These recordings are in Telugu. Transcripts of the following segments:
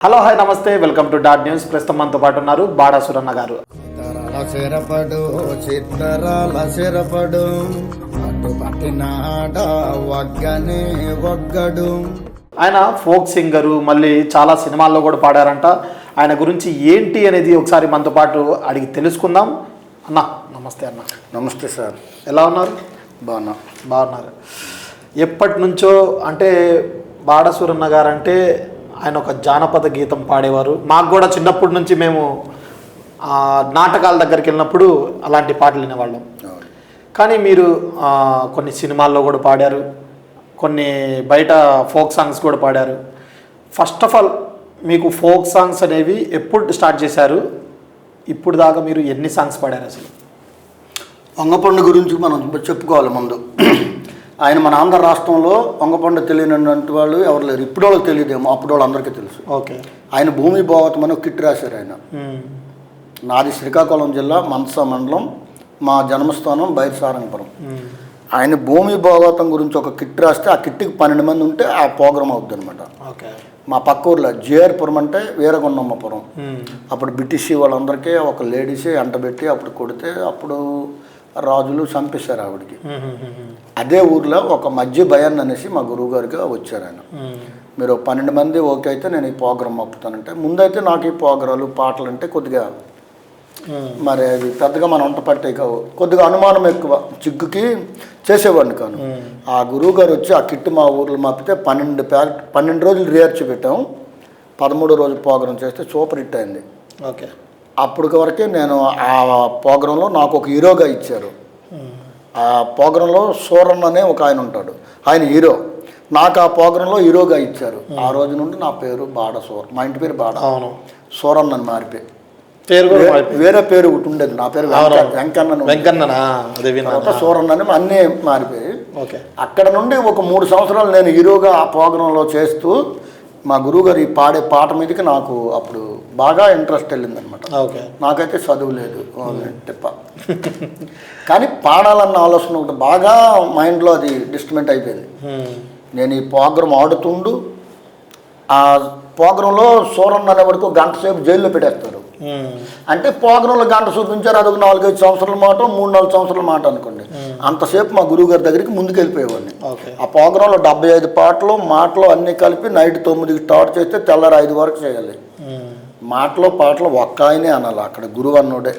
హలో హాయ్ నమస్తే వెల్కమ్ టు డాట్ న్యూస్. ప్రస్తుతం మనతో పాటు ఉన్నారు బాడా సురన్న గారు. ఆయన ఫోక్ సింగరు, మళ్ళీ చాలా సినిమాల్లో కూడా పాడారంట. ఆయన గురించి ఏంటి అనేది ఒకసారి మనతో పాటు అడిగి తెలుసుకుందాం. అన్న నమస్తే. అన్న నమస్తే సార్, ఎలా ఉన్నారు? బాగున్నారు. ఎప్పటి నుంచో అంటే బాడా సురన్న గారు అంటే ఆయన ఒక జానపద గీతం పాడేవారు. మాకు కూడా చిన్నప్పటి నుంచి మేము నాటకాల దగ్గరికి వెళ్ళినప్పుడు అలాంటి పాటలు వినేవాళ్ళం. కానీ మీరు కొన్ని సినిమాల్లో కూడా పాడారు, కొన్ని బయట ఫోక్ సాంగ్స్ కూడా పాడారు. ఫస్ట్ ఆఫ్ ఆల్ మీకు ఫోక్ సాంగ్స్ అనేవి ఎప్పుడు స్టార్ట్ చేశారు? ఇప్పుడు దాకా మీరు ఎన్ని సాంగ్స్ పాడారు? అసలు వంగపండు గురించి మనం చెప్పుకోవాలి ముందు. ఆయన మన ఆంధ్ర రాష్ట్రంలో వంగపండు తెలియనటువంటి వాళ్ళు ఎవరు లేరు. ఇప్పుడు వాళ్ళకి తెలియదేమో, అప్పుడు వాళ్ళు అందరికీ తెలుసు. ఓకే. ఆయన భూమి భాగవతం అని కిట్ రాశారు. ఆయన నాది శ్రీకాకుళం జిల్లా మందస మండలం, మా జన్మస్థానం బైరసారంగపురం. ఆయన భూమి భాగవతం గురించి ఒక కిట్ రాస్తే ఆ కిట్కి 12 మంది ఉంటే ఆ ప్రోగ్రామ్ అవుద్ది అనమాట. మా పక్క ఊర్లో జేఆర్పురం అంటే వీరగొండమ్మపురం. అప్పుడు బ్రిటిష్ వాళ్ళందరికీ ఒక లేడీసే ఎంటబెట్టి అప్పుడు కొడితే అప్పుడు రాజులు చంపేశారు ఆవిడికి. అదే ఊర్లో ఒక మధ్య భయాన్ అనేసి మా గురువు గారిగా వచ్చారు. ఆయన మీరు 12 మంది ఓకే అయితే నేను ఈ ప్రోగ్రామ్ అప్పుతానంటే, ముందైతే నాకు ఈ ప్రోగ్రాలు పాటలు అంటే కొద్దిగా మరి అవి పెద్దగా మన వంట పట్టే కావు, కొద్దిగా అనుమానం ఎక్కువ, చిగ్గుకి చేసేవాడిని కాను. ఆ గురువు గారు వచ్చి ఆ కిట్ మా ఊర్లో మాపితే 12 రోజులు రిహార్సల్ పెట్టాం. 13వ రోజు ప్రోగ్రాం చేస్తే సూపర్ హిట్ అయింది. ఓకే. అప్పటికి వరకే నేను ఆ ప్రోగ్రాంలో నాకు ఒక హీరోగా ఇచ్చారు. ఆ ప్రోగ్రాంలో సూరన్ అనే ఒక ఆయన ఉంటాడు, ఆయన హీరో. నాకు ఆ ప్రోగ్రాంలో హీరోగా ఇచ్చారు. ఆ రోజు నుండి నా పేరు బాడా సూరన్. మా ఇంటి పేరు బాడా, సూరన్ అని మారిపోయి వేరే పేరు ఒకటి ఉండేది. నా పేరు వెంకన్న, సూరన్ అని అన్నీ మారిపోయి. అక్కడ నుండి ఒక 3 సంవత్సరాలు నేను హీరోగా ఆ ప్రోగ్రాంలో చేస్తూ మా గురువుగారు ఈ పాడే పాట మీదకి నాకు అప్పుడు బాగా ఇంట్రెస్ట్ వెళ్ళిందనమాట. నాకైతే చదువు లేదు టిప్ప, కానీ పాడాలన్న ఆలోచన ఒకటి బాగా మైండ్లో అది డిస్టర్బెంట్ అయిపోయింది. నేను ఈ ప్రోగ్రాం ఆడుతుండు ఆ ప్రోగ్రాంలో సూరన్ అనేవాడికి 1 గంట సేపు జైల్లో పెట్టేస్తారు. అంటే ప్రోగ్రాంలో 1 గంట చూపించారు, అదొక 4-5 సంవత్సరాల మాట, 3-4 సంవత్సరాల మాట అనుకోండి. అంతసేపు మా గురువు గారి దగ్గరికి ముందుకు వెళ్ళిపోయేవాడిని. ఆ ప్రోగ్రాంలో 75 పాటలు మాటలు అన్నీ కలిపి నైట్ 9కి స్టార్ట్ చేస్తే తెల్లారి 5 వరకు చేయాలి. మాటలు పాటలు ఒక్క ఆయనే అనాలి, అక్కడ గురువు అన్నోడే.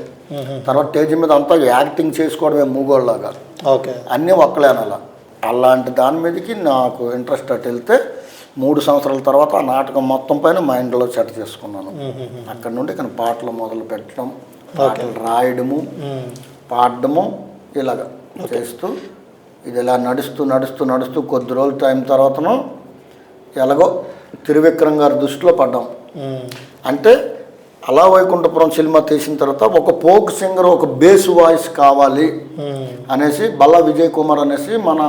తర్వాత స్టేజ్ మీద అంతా యాక్టింగ్ చేసుకోవడమే మూగోళ్ళలాగా, అన్నీ ఒక్కలే అనాల. అలాంటి దాని మీదకి నాకు ఇంట్రెస్ట్ అటు వెళ్తే 3 సంవత్సరాల తర్వాత ఆ నాటకం మొత్తం పైన మైండ్లో సెట్ చేసుకున్నాను. అక్కడ నుండి ఇక్కడ పాటలు మొదలు పెట్టడం, పాటలు రాయడము, పాడడము ఇలాగ చేస్తూ ఇది ఇలా నడుస్తూ నడుస్తూ నడుస్తూ కొద్ది రోజుల టైం తర్వాతను ఎలాగో త్రివిక్రమ్ గారి దృష్టిలో పడ్డాం. అంటే అలా వైకుంఠపురం సినిమా తీసిన తర్వాత ఒక ఫోక్ సింగర్, ఒక బేస్ వాయిస్ కావాలి అనేసి బల్లా విజయ్ కుమార్ అనేసి మన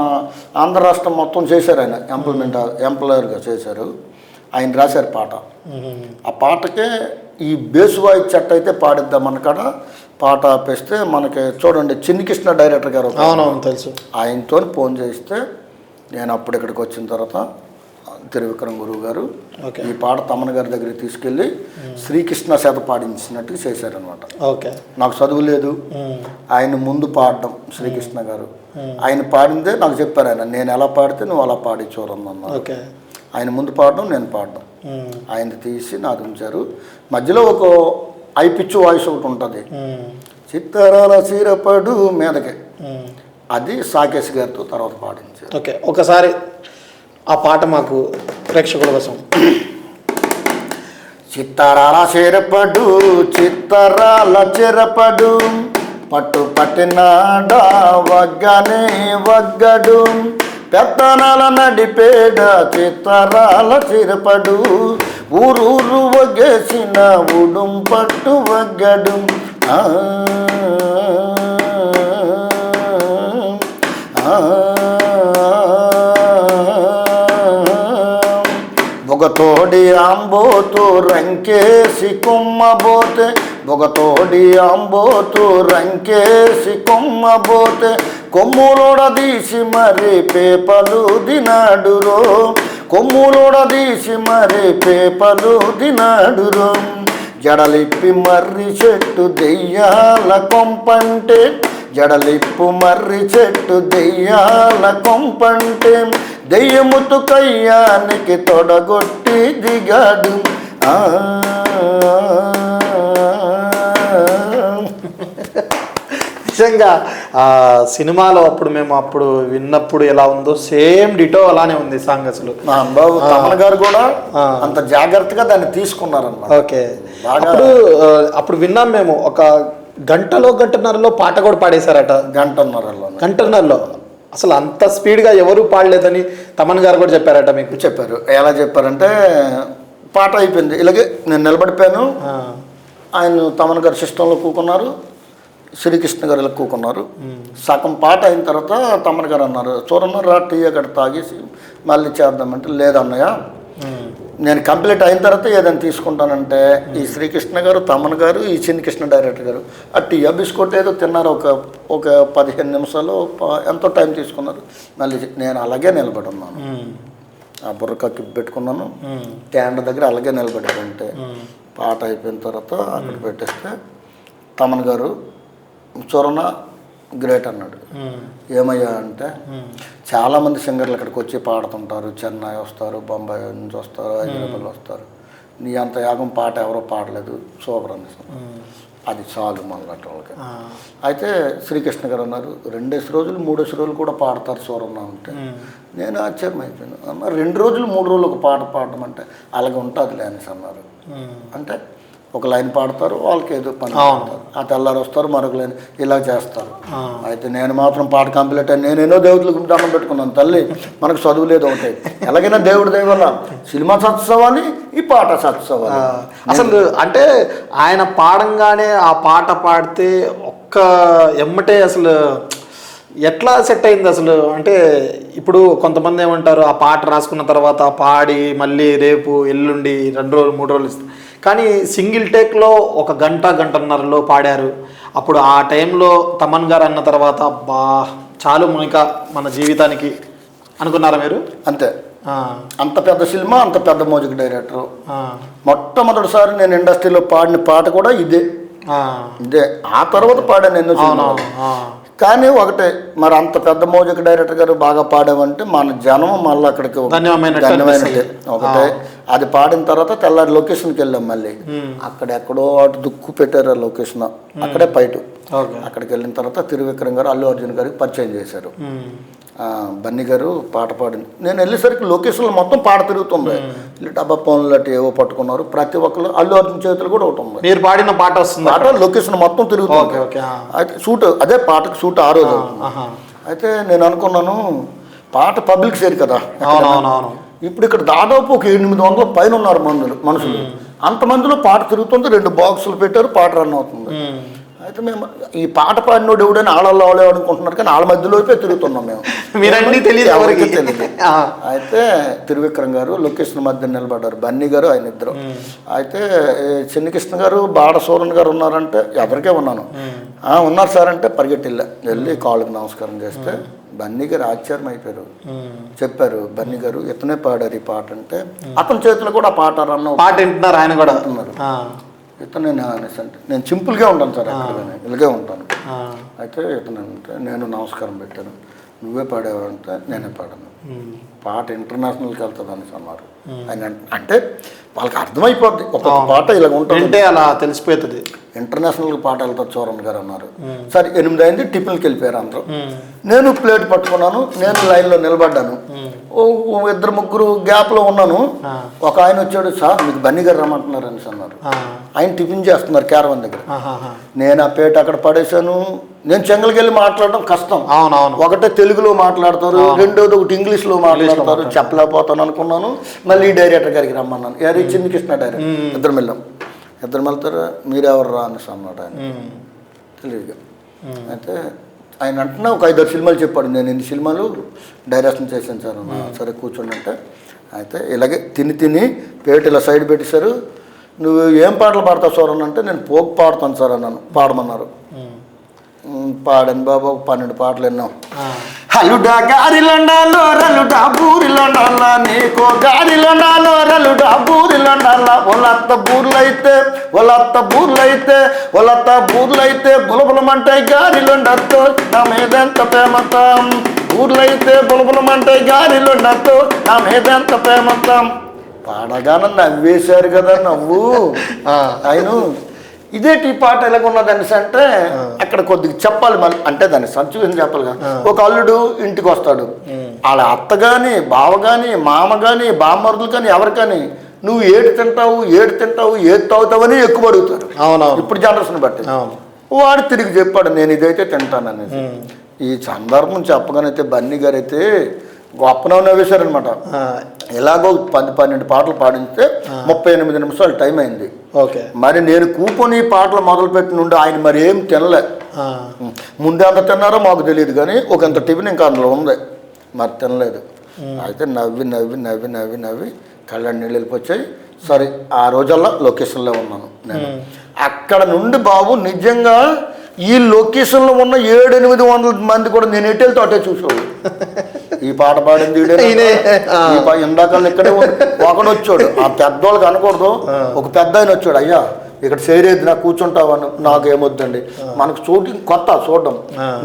ఆంధ్ర రాష్ట్రం మొత్తం చేశారు. ఆయన ఎంప్లాయర్గా చేశారు. ఆయన రాశారు పాట. ఆ పాటకే ఈ బేస్ వాయిస్ చెట్ అయితే పాడిద్దాం అన్నకాడ పాట ఆపేస్తే మనకి చూడండి చిన్ని కృష్ణ డైరెక్టర్ గారు తెలుసు, ఆయనతో ఫోన్ చేస్తే నేను అప్పుడు ఇక్కడికి వచ్చిన తర్వాత త్రివిక్రమ్ గురువు గారు ఈ పాట తమన్ గారి దగ్గరికి తీసుకెళ్ళి శ్రీకృష్ణ చేత పాడించినట్టు చేశారనమాట. నాకు చదువు లేదు, ఆయన ముందు పాడడం శ్రీకృష్ణ గారు, ఆయన పాడిందే నాకు చెప్పారు. ఆయన నేను ఎలా పాడితే నువ్వు అలా పాడి చూడన్నా. ఆయన ముందు పాడడం, నేను పాడడం, ఆయన తీసి నాకు ఉంచారు. మధ్యలో ఒక ఐ పిచ్ వాయిస్ ఒకటి ఉంటుంది, చిత్తరాల చీరపడు మీదకే, అది సాకేష్ గారితో తర్వాత పాడించారు. ఒకసారి ఆ పాట మాకు ప్రేక్షకుల కోసం. చిత్తరాల చీరపడు చిత్తరాల చెరపడు పట్టు పట్టినాడా వగ్గనే వగ్గడు పెత్తనాల నడిపేడ చిత్తరాల చిరపడు ఊరూరు వగేసిన ఉడుం పట్టు వగ్గడు బొగతోడి ఆంబోతు రంకేసి కొమ్మబోతే బొగతోడి ఆంబోతు రంకేసి కొమ్మబోతే కొమ్ములోడ తీసి మరి పేపలు దినాడురో కొమ్ములోడదీసి మరి పేపలు దినాడురో జడలిప్పి మర్రి చెట్టు దెయ్యాల కొంపంటే జడలిప్పు మర్రి చెట్టు దెయ్యాల కొంపంటే దెయ్యముతు కయ్యానికి తొడగొట్టి దిగాడు నిజంగా ఆ సినిమాలో అప్పుడు మేము అప్పుడు విన్నప్పుడు ఎలా ఉందో సేమ్ డిటో అలానే ఉంది సాంగ్ అసలు. బాబు తమన్ గారు కూడా అంత జాగ్రత్తగా దాన్ని తీసుకున్నారన్నమాట. ఓకే, అప్పుడు విన్నాం మేము ఒక గంటన్నరలో పాట కూడా పాడేశారట. గంటన్నరలో అసలు అంత స్పీడ్గా ఎవరు పాడలేదని తమన్ గారు కూడా చెప్పారట. మీకు చెప్పారు. ఎలా చెప్పారంటే పాట అయిపోయింది, ఇలాగే నేను నిలబడిపోయాను, ఆయన తమన్ గారు సిస్టంలో కూకున్నారు, శ్రీకృష్ణ గారు ఇలా కూకున్నారు. సగం పాట అయిన తర్వాత తమన్ గారు అన్నారు, చూడన్న రా టీ అక్కడ తాగేసి మళ్ళీ చేద్దామంటే లేదన్నయ్య నేను కంప్లీట్ అయిన తర్వాత ఏదైనా తీసుకుంటానంటే ఈ శ్రీకృష్ణ గారు, తమన్ గారు, ఈ చిన్ని కృష్ణ డైరెక్టర్ గారు ఆ టీయా బిస్కెట్ ఏదో తిన్నారు. ఒక 15 నిమిషాలు ఎంతో టైం తీసుకున్నారు. మళ్ళీ నేను అలాగే నిలబడి ఉన్నాను, ఆ బుర్రకక్కి పెట్టుకున్నాను, ట్యాండ్ దగ్గర అలాగే నిలబెట్టారంటే పాట అయిపోయిన తర్వాత అక్కడ పెట్టేస్తే తమన్ గారు చూరన్న గ్రేట్ అన్నాడు. ఏమయ్యా అంటే చాలామంది సింగర్లు అక్కడికి వచ్చి పాడుతుంటారు, చెన్నై వస్తారు, బొంబాయి నుంచి వస్తారు, హైదరాబాద్ వస్తారు, నీ అంత యాగం పాట ఎవరో పాడలేదు, సూపర్ అని. అది చాలు మొదలట వాళ్ళకి. అయితే శ్రీకృష్ణ గారు అన్నారు 2 రోజులు 3 రోజులు కూడా పాడతారు సూరన్న అంటే నేను ఆశ్చర్యం అయిపోయాను. అన్న 2 రోజులు 3 రోజులు ఒక పాట పాడడం అంటే అలాగే ఉంటుంది అనేసి అన్నారు. అంటే ఒక లైన్ పాడతారు, వాళ్ళకి ఏదో పని పాడతారు, ఆ తెల్లారు వస్తారు, మరొక లైన్ ఇలా చేస్తారు. అయితే నేను మాత్రం పాట కంప్లీట్ అయ్యి నేనేనో దేవుడికి దండం పెట్టుకున్నాను, తల్లి మనకు చదువు లేదు ఒకటి, ఎలాగైనా దేవుడి దయవల్ల సినిమా సత్సవాలి, ఈ పాట సత్సవాలి. అసలు అంటే ఆయన పాడంగానే ఆ పాట పాడితే ఒక్క ఎమ్మటే అసలు ఎట్లా సెట్ అయింది అసలు? అంటే ఇప్పుడు కొంతమంది ఏమంటారు, ఆ పాట రాసుకున్న తర్వాత పాడి మళ్ళీ రేపు ఎల్లుండి 2 రోజులు 3 రోజులు ఇస్తారు, కానీ సింగిల్ టేక్లో ఒక గంటన్నరలో పాడారు. అప్పుడు ఆ టైంలో తమన్ గారు అన్న తర్వాత బా చాలు మన జీవితానికి అనుకున్నారా మీరు? అంతే, అంత పెద్ద సినిమా, అంత పెద్ద మ్యూజిక్ డైరెక్టర్. మొట్టమొదటిసారి నేను ఇండస్ట్రీలో పాడిన పాట కూడా ఇదే. ఆ తర్వాత పాడాను ఎన్నో సినిమాలు. కానీ ఒకటే, మరి అంత పెద్ద మ్యూజిక్ డైరెక్టర్ గారు బాగా పాడామంటే మన జనం మళ్ళీ అక్కడికి ధన్యమైనట్టే. ఒకటే అది పాడిన తర్వాత తెల్లారి లొకేషన్కి వెళ్ళాం. మళ్ళీ అక్కడెక్కడో అటు దుక్కు పెట్టారు ఆ లొకేషన్, అక్కడే పైటు. అక్కడికి వెళ్ళిన తర్వాత తిరువిక్రమ్ గారు అల్లు అర్జున్ గారికి పరిచయం చేశారు. బన్నీ గారు పాట పాడింది. నేను వెళ్ళేసరికి లొకేషన్లో మొత్తం పాట తిరుగుతుంది, డబ్బా ఫోన్లు అటు ఏవో పట్టుకున్నారు. ప్రతి ఒక్కరు అల్లు అర్జున్ చేతులు కూడా ఒకటి ఉంది, మీరు పాడిన పాట వస్తుంది, పాట లొకేషన్ మొత్తం తిరుగుతుంది. అయితే షూట్ అదే పాటకు షూట్ ఆ రోజు. అయితే నేను అనుకున్నాను పాట పబ్లిక్ షేర్ కదా, ఇప్పుడు ఇక్కడ దాదాపు ఒక 800 పైన ఉన్నారు మనుషులు. అంతమందిలో పాట తిరుగుతుంది, 2 బాక్సులు పెట్టారు, పాట రన్ అవుతుంది. అయితే మేము ఈ పాట పాడినోడు ఎవడైనా ఆళ్ళల్లో అవలే అనుకుంటున్నారు, కానీ వాళ్ళ మధ్యలోపే తిరుగుతున్నాం మేము. ఎవరికి తెలియదు. అయితే తిరువిక్రమ్ గారు లొకేషన్ మధ్య నిలబడ్డారు, బన్నీ గారు ఆయన ఇద్దరు. అయితే చిన్నకృష్ణ గారు, బాడసూరన్ గారు ఉన్నారంటే ఎదరికే ఉన్నాను. ఉన్నారు సార్ అంటే పరిగెట్టి వెళ్ళి కాళ్ళకి నమస్కారం చేస్తే బన్నీ గారు ఆశ్చర్యం అయిపోయారు. చెప్పారు బన్నీ గారు ఇతనే పాడారు ఈ పాట అంటే, అతని చేతిలో కూడా పాట రన్న పాట వింటున్నారు, ఆయన కూడా అంటున్నారు. ఇతను నేను అనేసి అంటే నేను సింపుల్గా ఉంటాను సార్, అక్కడ ఇలాగే ఉంటాను. అయితే ఇతను అంటే నేను నమస్కారం పెట్టాను, నువ్వే పాడేవారు అంటే నేనే పాడాను, పాట ఇంటర్నేషనల్కి వెళ్తుంది అనేసి అన్నారు. ఆయన అంటే వాళ్ళకి అర్థమైపోద్ది, ఒక్కొక్క పాట ఇలాగ ఉంటుంది, అలా తెలిసిపోతుంది, ఇంటర్నేషనల్కి పాట వెళ్తారు చోరన్ గారు అన్నారు. సరే 8 అయింది, టిఫిన్కి వెళ్ళిపోయారు అందరూ. నేను ప్లేట్ పట్టుకున్నాను, నేను లైన్లో నిలబడ్డాను. 2 3 గ్యాప్లో ఉన్నాను. ఒక ఆయన వచ్చాడు, సార్ మీకు బన్నీ గారు రమ్మంటున్నారు అనేసి అన్నారు. ఆయన టిఫిన్ చేస్తున్నారు క్యారవన్ దగ్గర. నేను ఆ పేట అక్కడ పడేశాను. నేను చెంగల్కి వెళ్ళి మాట్లాడడం కష్టం, ఒకటే తెలుగులో మాట్లాడతారు, రెండోది ఒకటి ఇంగ్లీష్లో మాట్లాడతారు, చెప్పలేకపోతాను అనుకున్నాను. మళ్ళీ డైరెక్టర్ గారికి రమ్మన్నాను, ఎవరి చిన్నకృష్ణ డైరెక్టర్. ఇద్దరు వెళ్తారు, మీరెవరు రా అనేసి అన్నాడు ఆయన తెలియదుగా. అయితే ఆయన అంటున్నా ఒక 5-6 సినిమాలు చెప్పాడు, నేను 8 సినిమాలు డైరెక్షన్ చేశాను సార్. సరే కూర్చోండి అంటే, అయితే ఇలాగే తిని పేట ఇలా సైడ్ పెట్టేశారు. నువ్వు ఏం పాటలు పాడతావు సార్ అని అంటే, నేను ఫోక్ పాడతాను సార్ అన్నాను. పాడమన్నారు. పాడాను బాబు, 12 పాటలు విన్నాం. ఆ. హలుడా గారిలోండాలో రలుడా బూరిలోండాలా, నీకో గారిలోండాలో రలుడా బూరిలోండాలా, ఒలత్త బూర్లైతే బులబులమంటాయి గారిలోండతో, నా మీదెంత ప్రేమతాం. ఊర్లైతే బులబులమంటాయి గారిలోండతో, నా మీదెంత ప్రేమతాం. పాడగానే నవ్వేశారు కదా, నవ్వు ఆయన. ఇదేంటి ఈ పాట ఎలాగున్నదని అంటే అక్కడ కొద్దిగా చెప్పాలి మళ్ళీ, అంటే దాన్ని సంచుని చెప్పాలి కదా. ఒక అల్లుడు ఇంటికి వస్తాడు, వాళ్ళ అత్త కానీ బావ కానీ మామ కానీ బామ్మరుదులు కానీ ఎవరు కానీ నువ్వు ఏడు తింటావు ఏది తాగుతావని ఎక్కువ అడుగుతారు. ఇప్పుడు జనరేషన్ బట్టి. వాడు తిరిగి చెప్పాడు నేను ఇదైతే తింటాననేది. ఈ సందర్భం చెప్పగానైతే బన్నీ గారు అయితే గొప్పన నవ్వేశారనమాట. ఎలాగో 10-12 పాటలు పాడిస్తే 38 నిమిషాలు టైం అయింది. మరి నేను కూపని పాటలు మొదలుపెట్టి నుండి ఆయన మరి ఏం తినలే. ముందే అంత తిన్నారో మాకు తెలియదు కానీ ఒకంత టిఫిన్ ఇంకా అందులో ఉంది, మరి తినలేదు. అయితే నవ్వి కళ్ళ నీళ్ళు వెళ్ళిపోయాయి. సరే ఆ రోజల్లా లొకేషన్లో ఉన్నాను నేను. అక్కడ నుండి బాబు నిజంగా ఈ లొకేషన్లో ఉన్న 700-800 మంది కూడా నేను ఎటు వెళ్తే అటే చూసేవాడు. ఈ పాట పాడింది ఇందాకల్ని ఇక్కడే ఒకడు వచ్చాడు. ఆ పెద్దవాళ్ళకి అనకూడదు, ఒక పెద్ద ఆయన వచ్చాడు. అయ్యా ఇక్కడ చేయలేదు నాకు కూర్చుంటావని. నాకు ఏమొద్దండి, మనకు షూటింగ్ కొత్త చూడడం,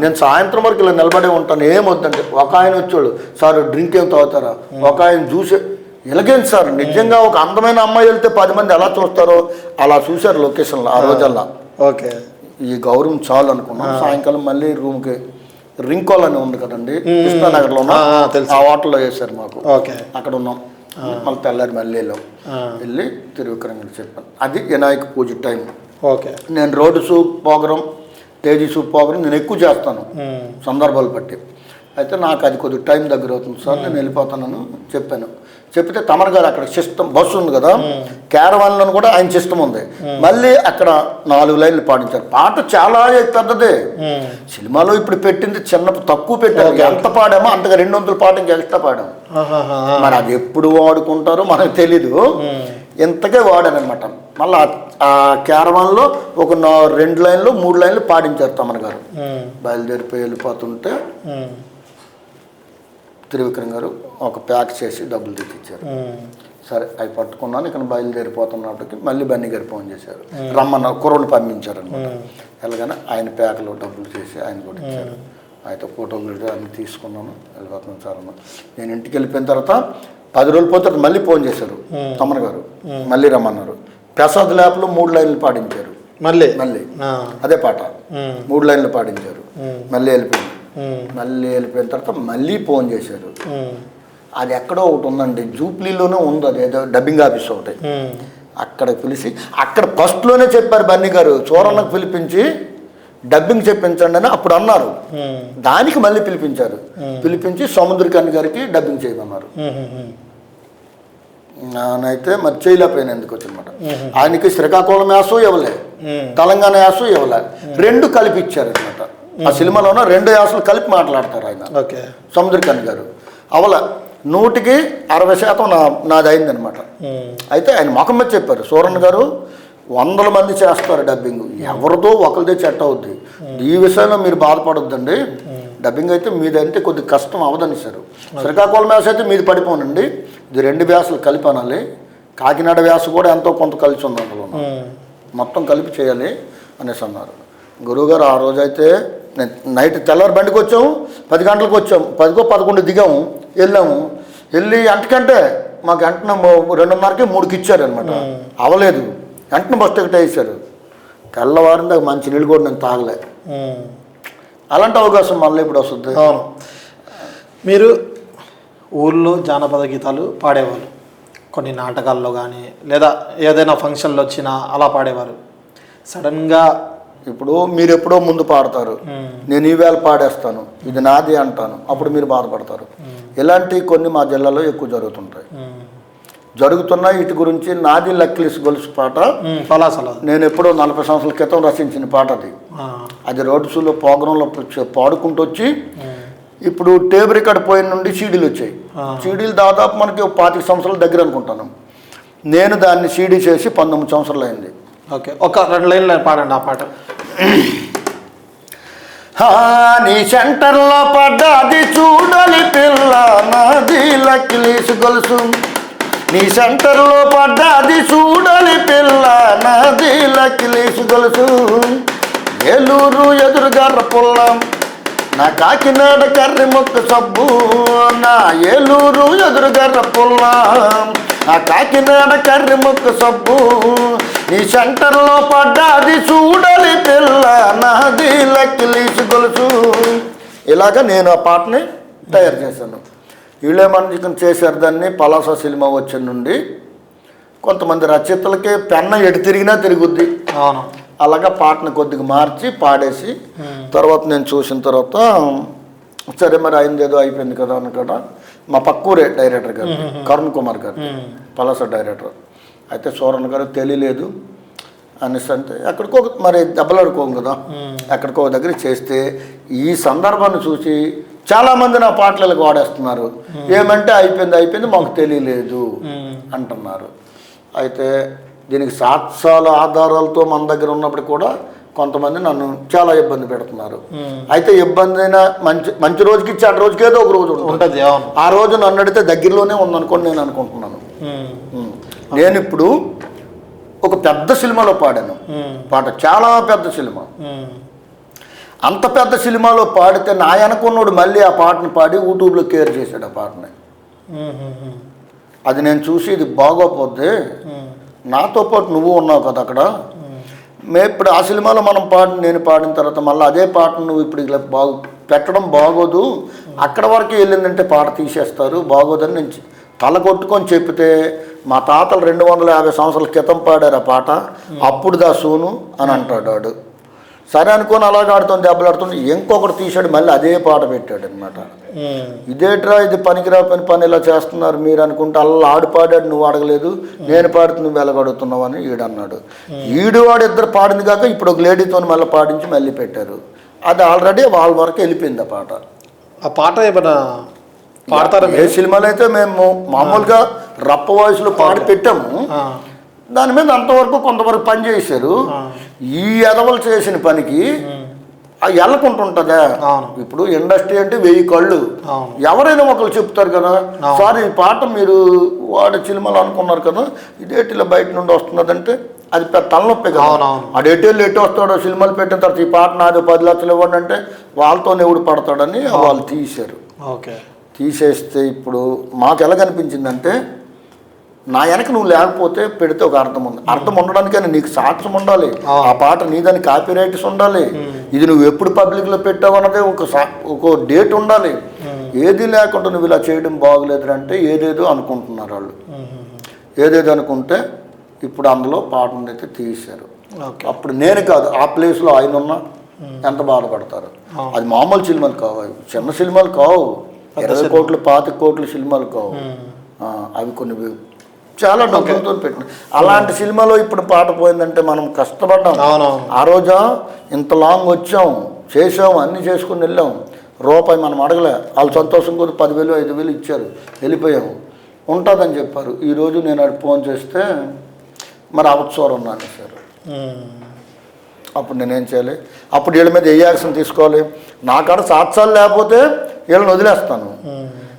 నేను సాయంత్రం వరకు ఇలా నిలబడే ఉంటాను, ఏమొద్దండి. ఒక ఆయన వచ్చాడు, సార్ డ్రింక్ ఏం తాగుతారా, ఒక ఆయన చూసే ఎలాగేంటి సార్. నిజంగా ఒక అందమైన అమ్మాయి వెళ్తే 10 మంది ఎలా చూస్తారో అలా చూశారు లొకేషన్లో ఆ రోజల్లా. ఈ గౌరవం చాలు అనుకున్నాం. సాయంకాలం మళ్ళీ రూమ్కి రింకోల్ అని ఉంది కదండి కృష్ణానగర్లో ఉన్న, ఆ హోటల్లో వేశారు మాకు. అక్కడ ఉన్నాం. మళ్ళీ తెల్లారి మళ్ళీ వెళ్ళి తిరువిక్రమంగా చెప్పాను. అది వినాయక పూజ టైం. నేను రోడ్డు సూప్ ప్రోగ్రాం, తేజీ సూప్ ప్రోగ్రాం నేను ఎక్కువ చేస్తాను సందర్భాలు బట్టి. అయితే నాకు అది కొద్దిగా టైం దగ్గర అవుతుంది సార్, నేను వెళ్ళిపోతానని చెప్పాను. చెప్తే తమన్ గారు అక్కడ సిస్టమ్ బస్సు ఉంది కదా, క్యారవాన్లో కూడా ఆయన సిస్టమ్ ఉంది. మళ్ళీ అక్కడ 4 లైన్లు పాడించారు. పాట చాలా పెద్దదే. సినిమాలో ఇప్పుడు పెట్టింది చిన్న తక్కువ పెట్టారు. ఎంత పాడామో అంతగా 200 పాట ఇంకా ఎక్స్ట్రా పాడాము. మరి అది ఎప్పుడు వాడుకుంటారో మనకు తెలీదు, ఇంతకే వాడానమాట. మళ్ళీ ఆ క్యారవాన్లో ఒక 2 లైన్లు 3 లైన్లు పాడించారు తమన్ గారు. బయలుదేరిపోయి వెళ్ళిపోతుంటే త్రివిక్రమ్ గారు ఒక ప్యాక్ చేసి డబ్బులు తెచ్చిచ్చారు. సరే అవి పట్టుకున్నాను, ఇక్కడ బయలుదేరిపోతున్నప్పటికి మళ్ళీ బన్నీ గారు ఫోన్ చేశారు, రమ్మన్న కుర్రను పంపించారు అనమాట. ఎలాగైనా ఆయన ప్యాక్లో డబ్బులు చేసి ఆయన కూడా ఇచ్చారు. అయితే ఫోటోలు అన్నీ తీసుకున్నాను, వెళ్ళిపోతున్నాను సార్ అన్న. నేను ఇంటికి వెళ్ళిపోయిన తర్వాత 10 రోజులు పోతే మళ్ళీ ఫోన్ చేశారు తమన్ గారు, మళ్ళీ రమ్మన్నారు. ప్రసాద్ ల్యాబ్లో 3 లైన్లు పాడించారు. మళ్ళీ అదే పాట 3 లైన్లు పాడించారు. మళ్ళీ వెళ్ళిపోయిన తర్వాత మళ్ళీ ఫోన్ చేశారు. అది ఎక్కడో ఒకటి ఉందండి, జూప్లీలోనే ఉంది, అది ఏదో డబ్బింగ్ ఆఫీస్ ఒకటి. అక్కడ పిలిచి అక్కడ ఫస్ట్లోనే చెప్పారు బన్నీ గారు, చూరన్నకు పిలిపించి డబ్బింగ్ చెప్పించండి అని అప్పుడు అన్నారు. దానికి మళ్ళీ పిలిపించి సముద్రకని గారికి డబ్బింగ్ చేయమన్నారు. నానైతే మరి చేయలేకపోయినా ఎందుకు వచ్చినమాట. ఆయనకి శ్రీకాకుళం యాస ఇవ్వలే, తెలంగాణ యాస ఇవ్వలే, 2 కలిపి ఇచ్చారనమాట. ఆ సినిమాలోనూ 2 యాసలు కలిపి మాట్లాడతారు ఆయన సముద్రకని గారు. అవల 100కి 60% నాది అయిందనమాట. అయితే ఆయన ముఖం మీద చెప్పారు, సూరన్ గారు 100 మంది చేస్తారు డబ్బింగ్, ఎవరితో ఒకరిదే చెట్ట అవుద్ది, ఈ విషయంలో మీరు బాధపడొద్దండి, డబ్బింగ్ అయితే మీదంటే కొద్దిగా కష్టం అవదనిసారు. శ్రీకాకుళం వ్యాస అయితే మీది పడిపోనండి, ఇది 2 వ్యాసలు కలిపి అనాలి, కాకినాడ వ్యాస కూడా ఎంతో కొంత కలిసి ఉంది అందులో, మొత్తం కలిపి చేయాలి అనేసి అన్నారు. గురువుగారు ఆ రోజైతే నైట్ తెల్లారి బండికి వచ్చాము, 10 గంటలకు వచ్చాము, 10-11 దిగాము, వెళ్ళి అంటకంటే మాకు వెంటనే 2:30కి 3కి ఇచ్చారనమాట. అవ్వలేదు, వెంటనే బస్ టికెట్ వేసారు. తెల్లవారింది మంచి నీళ్ళు కూడా నేను తాగలే. అలాంటి అవకాశం మళ్ళీ ఇప్పుడు వస్తుంది. మీరు ఊళ్ళో జానపద గీతాలు పాడేవాళ్ళు, కొన్ని నాటకాల్లో కానీ లేదా ఏదైనా ఫంక్షన్లో వచ్చినా అలా పాడేవారు. సడన్గా ఇప్పుడు మీరు ఎప్పుడో ముందు పాడతారు, నేను ఈవేళ పాడేస్తాను, ఇది నాది అంటాను, అప్పుడు మీరు బాధపడతారు. ఇలాంటివి కొన్ని మా జిల్లాలో ఎక్కువ జరుగుతున్నాయి. వీటి గురించి నాది లక్లీస్ గొలుసు పాట నేను ఎప్పుడో 40 సంవత్సరాల క్రితం రచించిన పాట అది రోడ్డు షోలో ప్రోగ్రాంలో పాడుకుంటూ వచ్చి ఇప్పుడు టేబుల్ రికార్డ్ పోయిన నుండి సీడీలు వచ్చాయి. సీడీలు దాదాపు మనకి 25 సంవత్సరాల దగ్గర అనుకుంటాను. నేను దాన్ని సీడీ చేసి 19 సంవత్సరాలు అయింది. ఓకే, ఒక 2 లైన్లు పాడండి ఆ పాట. నీ సెంటర్లో పడ్డది చూడాలి పిల్ల నాది లక్కిలీసు గొలుసు. నీ సెంటర్లో పడ్డది చూడాలి పిల్ల నాది లక్కిలీసు గొలుసు. ఏలూరు ఎదురుగర్ర పుల్ల నా కాకినాడ కర్రి ముక్క సబ్బు. నా ఏలూరు ఎదురుగర్ర పుల్ల నా కాకినాడ కర్రి ముక్క సబ్బు. నీ సెంటర్లో పడ్డది చూడాలి పిల్ల నాది లక్కిలీసు గొలుసు. ఇలాగ నేను ఆ పాటని తయారు చేశాను. వీళ్ళేమని చేశారు దాన్ని పలాస సినిమా వచ్చిన నుండి కొంతమంది రచయితలకి పెన్న ఎటు తిరిగినా తిరుగుద్ది. అవును, అలాగా పాటను కొద్దిగా మార్చి పాడేసి తర్వాత నేను చూసిన తర్వాత సరే మరి అయింది ఏదో అయిపోయింది కదా అని కదా మా పక్కూరే డైరెక్టర్ గారు కరుణ్ కుమార్ గారు పలాస డైరెక్టర్ అయితే సూరన్ గారు తెలియలేదు అనేసి అంటే ఎక్కడికో మరి దెబ్బలాడుకోం కదా ఎక్కడికో దగ్గర చేస్తే ఈ సందర్భాన్ని చూసి చాలామంది నా పాటలకు వాడేస్తున్నారు. ఏమంటే అయిపోయింది మాకు తెలియలేదు అంటున్నారు. అయితే దీనికి సాక్ష్యాల ఆధారాలతో మన దగ్గర ఉన్నప్పుడు కూడా కొంతమంది నన్ను చాలా ఇబ్బంది పెడుతున్నారు. అయితే ఇబ్బంది అయినా మంచి రోజుకి ఇచ్చి ఆ రోజుకి ఏదో ఒక రోజు ఉంటుంది. ఆ రోజు నన్ను అడిగితే దగ్గరలోనే ఉందనుకోండి నేను అనుకుంటున్నాను. నేను ఇప్పుడు ఒక పెద్ద సినిమాలో పాడాను పాట, చాలా పెద్ద సినిమా. అంత పెద్ద సినిమాలో పాడితే నా వెనకున్నోడు మళ్ళీ ఆ పాటను పాడి యూట్యూబ్లో కేర్ చేశాడు ఆ పాటని. అది నేను చూసి ఇది బాగోపోద్ది, నాతో పాటు నువ్వు ఉన్నావు కదా అక్కడ, ఇప్పుడు ఆ సినిమాలో నేను పాడిన తర్వాత మళ్ళీ అదే పాటను నువ్వు ఇప్పుడు ఇలా పెట్టడం బాగోదు, అక్కడ వరకు వెళ్ళిందంటే పాట తీసేస్తారు బాగోదని నేను తల కొట్టుకొని చెప్పితే మా తాతలు 250 సంవత్సరాల క్రితం పాడారు ఆ పాట, అప్పుడు దా సూను అని అంటాడు వాడు. సరే అనుకొని అలాగ ఆడుతుంది దెబ్బలాడుతుంది, ఇంకొకటి తీసాడు మళ్ళీ అదే పాట పెట్టాడు అనమాట. ఇదేట్రా ఇది పనికిరా పని ఇలా చేస్తున్నారు మీరు అనుకుంటే అలా ఆడు పాడాడు నువ్వు అడగలేదు, నేను పాడుతూ నువ్వు వెలగడుతున్నావు అని ఈడన్నాడు. వాడిద్దరు పాడింది కాక ఇప్పుడు ఒక లేడీతో మళ్ళీ పాడించి మళ్ళీ పెట్టారు. అది ఆల్రెడీ వాళ్ళ వరకు వెళ్ళిపోయింది ఆ పాట. ఆ పాట ఏమైనా పాడతారా? ఏ సినిమాలో అయితే మేము మామూలుగా రప్ప వాయిస్లో పాడి పెట్టాము, దాని మీద అంతవరకు కొంతవరకు పని చేశారు. ఈ ఎదవలు చేసిన పనికి వెళ్ళకుంటుంటుందా? ఇప్పుడు ఇండస్ట్రీ అంటే 1000 కళ్ళు, ఎవరైనా ఒకరు చెప్తారు కదా సార్ ఈ పాట మీరు వాడే సినిమాలు అనుకున్నారు కదా ఇదేటిలో బయట నుండి వస్తున్నదంటే అది పెద్ద తలనొప్పి కదా. ఆడు ఎటు వస్తాడో సినిమాలు పెట్టిన తర్వాత ఈ పాట నాది 10 లక్షలు ఇవ్వండి అంటే వాళ్ళతో ఎవడు పడతాడని వాళ్ళు తీశారు. తీసేస్తే ఇప్పుడు మాకు ఎలా కనిపించిందంటే నా వెనక నువ్వు లేకపోతే పెడితే ఒక అర్థం ఉంది, అర్థం ఉండడానికైనా నీకు సాక్ష్యం ఉండాలి, ఆ పాట నీదని కాపీ రైట్స్ ఉండాలి, ఇది నువ్వు ఎప్పుడు పబ్లిక్లో పెట్టావు అన్నది ఒక డేట్ ఉండాలి. ఏది లేకుండా నువ్వు ఇలా చేయడం బాగలేదు అంటే ఏదేదో అనుకుంటున్నారు వాళ్ళు. ఏదేదో అనుకుంటే ఇప్పుడు అందులో పాటను అయితే తీశారు. అప్పుడు నేను కాదు ఆ ప్లేస్లో ఆయన ఉన్నా ఎంత బాధపడతారు. అది మామూలు సినిమాలు కావు, చిన్న సినిమాలు కావు, 20 కోట్లు 25 కోట్ల సినిమాలు కావు, అవి కొన్ని చాలా డబ్బులతో పెట్టిన అలాంటి సినిమాలో ఇప్పుడు పాట పోయిందంటే మనం కష్టపడ్డాం. ఆ రోజా ఇంత లాంగ్ వచ్చాం చేసాం అన్నీ చేసుకుని వెళ్ళాం, రూపాయి మనం అడగలే, వాళ్ళు సంతోషం కూడా 10,000 5,000 ఇచ్చారు వెళ్ళిపోయాము, ఉంటుందని చెప్పారు. ఈరోజు నేను అటు ఫోన్ చేస్తే మరి అవత్సరం అనేసారు. అప్పుడు నేనేం చేయాలి? అప్పుడు వీళ్ళ మీద ఏ యాక్షన్ తీసుకోవాలి? నాకాడ సాక్ష్యాలు లేకపోతే వీళ్ళని వదిలేస్తాను.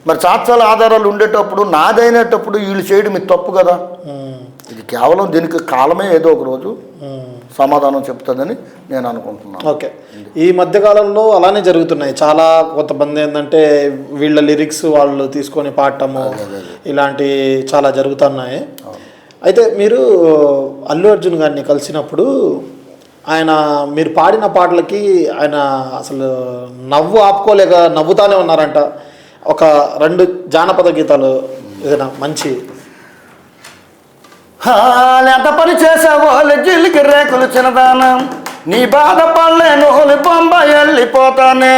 మరి సాక్ష్యాల ఆధారాలు ఉండేటప్పుడు నాదైనప్పుడు వీళ్ళు చేయడం ఇది తప్పు కదా. ఇది కేవలం దీనికి కాలమే ఏదో ఒక రోజు సమాధానం చెప్తుందని నేను అనుకుంటున్నాను. ఓకే, ఈ మధ్యకాలంలో అలానే జరుగుతున్నాయి చాలా. కొంతమంది ఏంటంటే వీళ్ళ లిరిక్స్ వాళ్ళు తీసుకొని పాడటము ఇలాంటి చాలా జరుగుతున్నాయి. అయితే మీరు అల్లు అర్జున్ గారిని కలిసినప్పుడు మీరు పాడిన పాటలకి ఆయన అసలు నవ్వు ఆపుకోలేక నవ్వుతానే ఉన్నారంట. ఒక 2 జానపద గీతాలు ఏదైనా మంచి. ఎంత పని చేసావో జిల్లికి రేకులు చిన్నదానం, నీ బాధ పడలేను బొంబాయి వెళ్ళిపోతానే.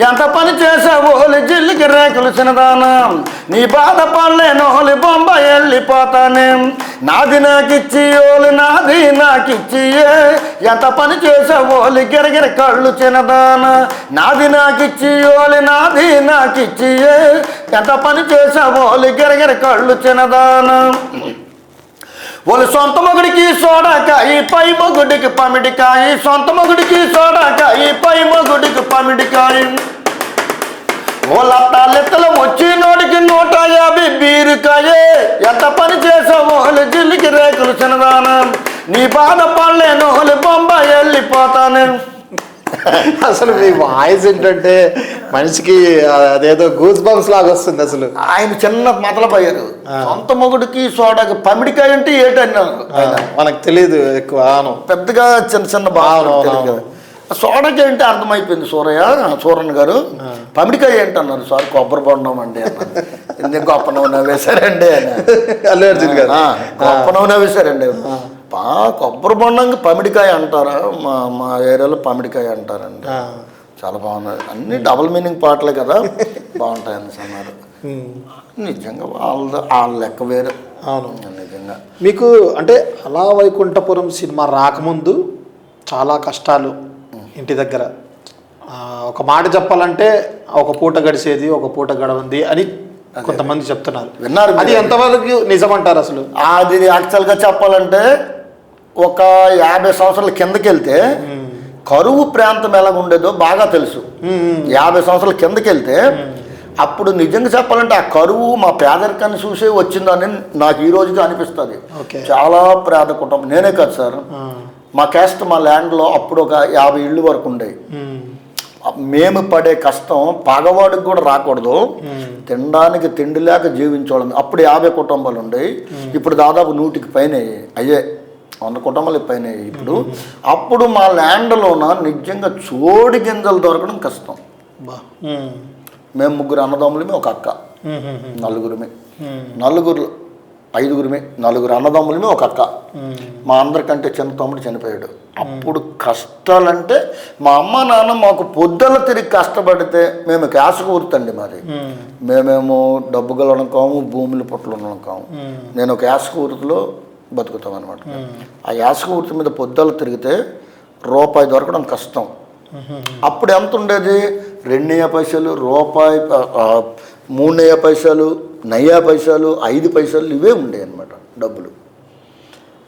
ఎంత పని చేసావో జిల్లికి రేకులు చిన్నదానం, నీ బాధ పడలేను బొంబాయి వెళ్ళిపోతానే. నాది నాకిచ్చి నాది నాకిచ్చి ఎంత పని చేసావో గిరగిర కళ్ళు చిన్నదాన. నాది నాకిచ్చి నాది నాకిచ్చి ఎంత పని చేసావో గిరగిర కళ్ళు చిన్నదాన. వాళ్ళ సొంత మొగుడికి సోడాకాయి పై మొగుడికి పమిడికాయి, సొంత మొగుడికి సోడాకాయి పై మొగుడికి పమిడికాయి. వాళ్ళ తాలెత్తలు వచ్చినోడికి 150 బీరుకాయే. ఎంత పని చేసావు వాళ్ళు జిల్లికి రేకులు చిన్నదానం, నీ బాధ పడలేను వాళ్ళు బొంబాయి వెళ్ళిపోతాను. అసలు మీ వాయిస్ ఏంటంటే మనిషికి అదేదో గూస్ బంప్స్ లాగా వస్తుంది. అసలు ఆయన చిన్న మొదలపోయారు. సొంత మొగుడికి సోడాకి పమిడికాయ అంటే ఏంటన్నారు మనకు తెలియదు ఎక్కువ. పెద్దగా చిన్న చిన్న బాగా సోడాకి అంటే అర్థమైపోయింది. సూరన్న గారు పమిడికాయ ఏంటి అన్నారు. సార్ కొబ్బరి బొండం అండి అన్నారు. ఎందుకు గొప్ప నవ్వు నవ్వేశారండి అని. అల్లు అర్జున్ గారు గొప్ప నవ్వు నవ్వేశారండి. కొబ్బరి బొండంకి పమిడికాయ అంటారా? మా ఏరియాలో పమిడికాయ అంటారండి. చాలా బాగున్నది. అన్ని డబుల్ మీనింగ్ పాటలే కదా, బాగుంటాయి అన్నారు. నిజంగా వాళ్ళ లెక్క వేరు. అవును నిజంగా. మీకు అంటే అలా వైకుంఠపురం సినిమా రాకముందు చాలా కష్టాలు ఇంటి దగ్గర. ఒక మాట చెప్పాలంటే ఒక పూట గడిచేది, ఒక పూట గడవంది అని కొంతమంది చెప్తున్నారు. విన్నారు? అది ఎంతవరకు నిజమంటారు అసలు? అది యాక్చువల్గా చెప్పాలంటే ఒక 50 సంవత్సరాల కిందకి వెళ్తే కరువు ప్రాంతం ఎలా ఉండేదో బాగా తెలుసు. 50 సంవత్సరాల కిందకి వెళ్తే అప్పుడు నిజంగా చెప్పాలంటే ఆ కరువు మా పేదరికాన్ని చూసే వచ్చిందని నాకు ఈ రోజుగా అనిపిస్తుంది. చాలా పేద కుటుంబం. నేనే కాదు సార్, మా క్యాస్ట్ మా ల్యాండ్లో అప్పుడు ఒక 50 ఇళ్ళు వరకు ఉండేవి. మేము పడే కష్టం పగవాడికి కూడా రాకూడదు, తినడానికి తిండి లేక జీవించడం. అప్పుడు 50 కుటుంబాలు ఉండేవి. ఇప్పుడు దాదాపు 100కి పైన అయ్యే 100 కుటుంబాలు పైన ఇప్పుడు. అప్పుడు మా ల్యాండ్లోన నిజంగా చోడి గింజలు దొరకడం కష్టం. మేము 3 అన్నదమ్ములమే, ఒక అక్క, ఐదుగురిమే, 4 అన్నదమ్ములమే, ఒక అక్క. మా అందరికంటే చిన్న తమ్ముడు చనిపోయాడు. అప్పుడు కష్టాలంటే మా అమ్మ నాన్న మాకు పొద్దుల తిరిగి కష్టపడితే మేము కేసకూర్తండి. మాది మేమేమో డబ్బు గలవడం కాము, భూములు పొట్టలు ఉండడం కాము. నేను ఒక కేసకూర్తిలో బతుకుతాం అనమాట. ఆ యాసకూర్తి మీద పొద్దులు తిరిగితే రూపాయి దొరకడం కష్టం. అప్పుడు ఎంత ఉండేది? 2 పైసలు, రూపాయి, 3 పైసలు, 9 పైసలు, 5 పైసలు ఇవే ఉండేవి అనమాట డబ్బులు.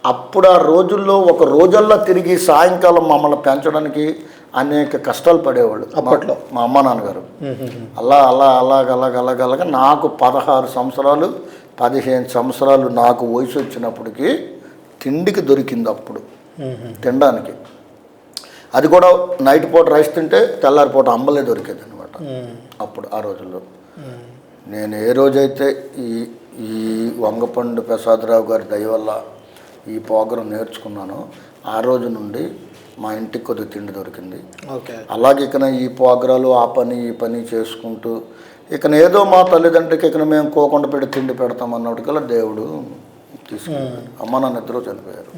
అప్పుడు ఆ రోజుల్లో ఒక రోజల్లా తిరిగి సాయంకాలం మమ్మల్ని పెంచడానికి అనేక కష్టాలు పడేవాళ్ళు అప్పట్లో మా అమ్మ నాన్నగారు. అలాగ నాకు 16 సంవత్సరాలు 15 సంవత్సరాలు నాకు వయసు వచ్చినప్పటికీ తిండికి దొరికింది అప్పుడు తినడానికి. అది కూడా నైట్ పూట రైస్ తింటే తెల్లారి పూట అంబలే దొరికేది అనమాట అప్పుడు ఆ రోజుల్లో. నేను ఏ రోజైతే ఈ వంగపండు ప్రసాదరావు గారి దయ వల్ల ఈ ప్రోగ్రాం నేర్చుకున్నానో ఆ రోజు నుండి మా ఇంటికి కొద్దిగా తిండి దొరికింది. అలాగే ఇక ఈ ప్రోగ్రాలు ఆ పని ఈ పని చేసుకుంటూ ఇక ఏదో మా తల్లిదండ్రులకి ఇక మేము కోకుండా పెట్టి తిండి పెడతాం అన్నట్టుకల్లా దేవుడు తీసుకున్నాడు. అమ్మ నాన్న ఇద్దరు చనిపోయారు.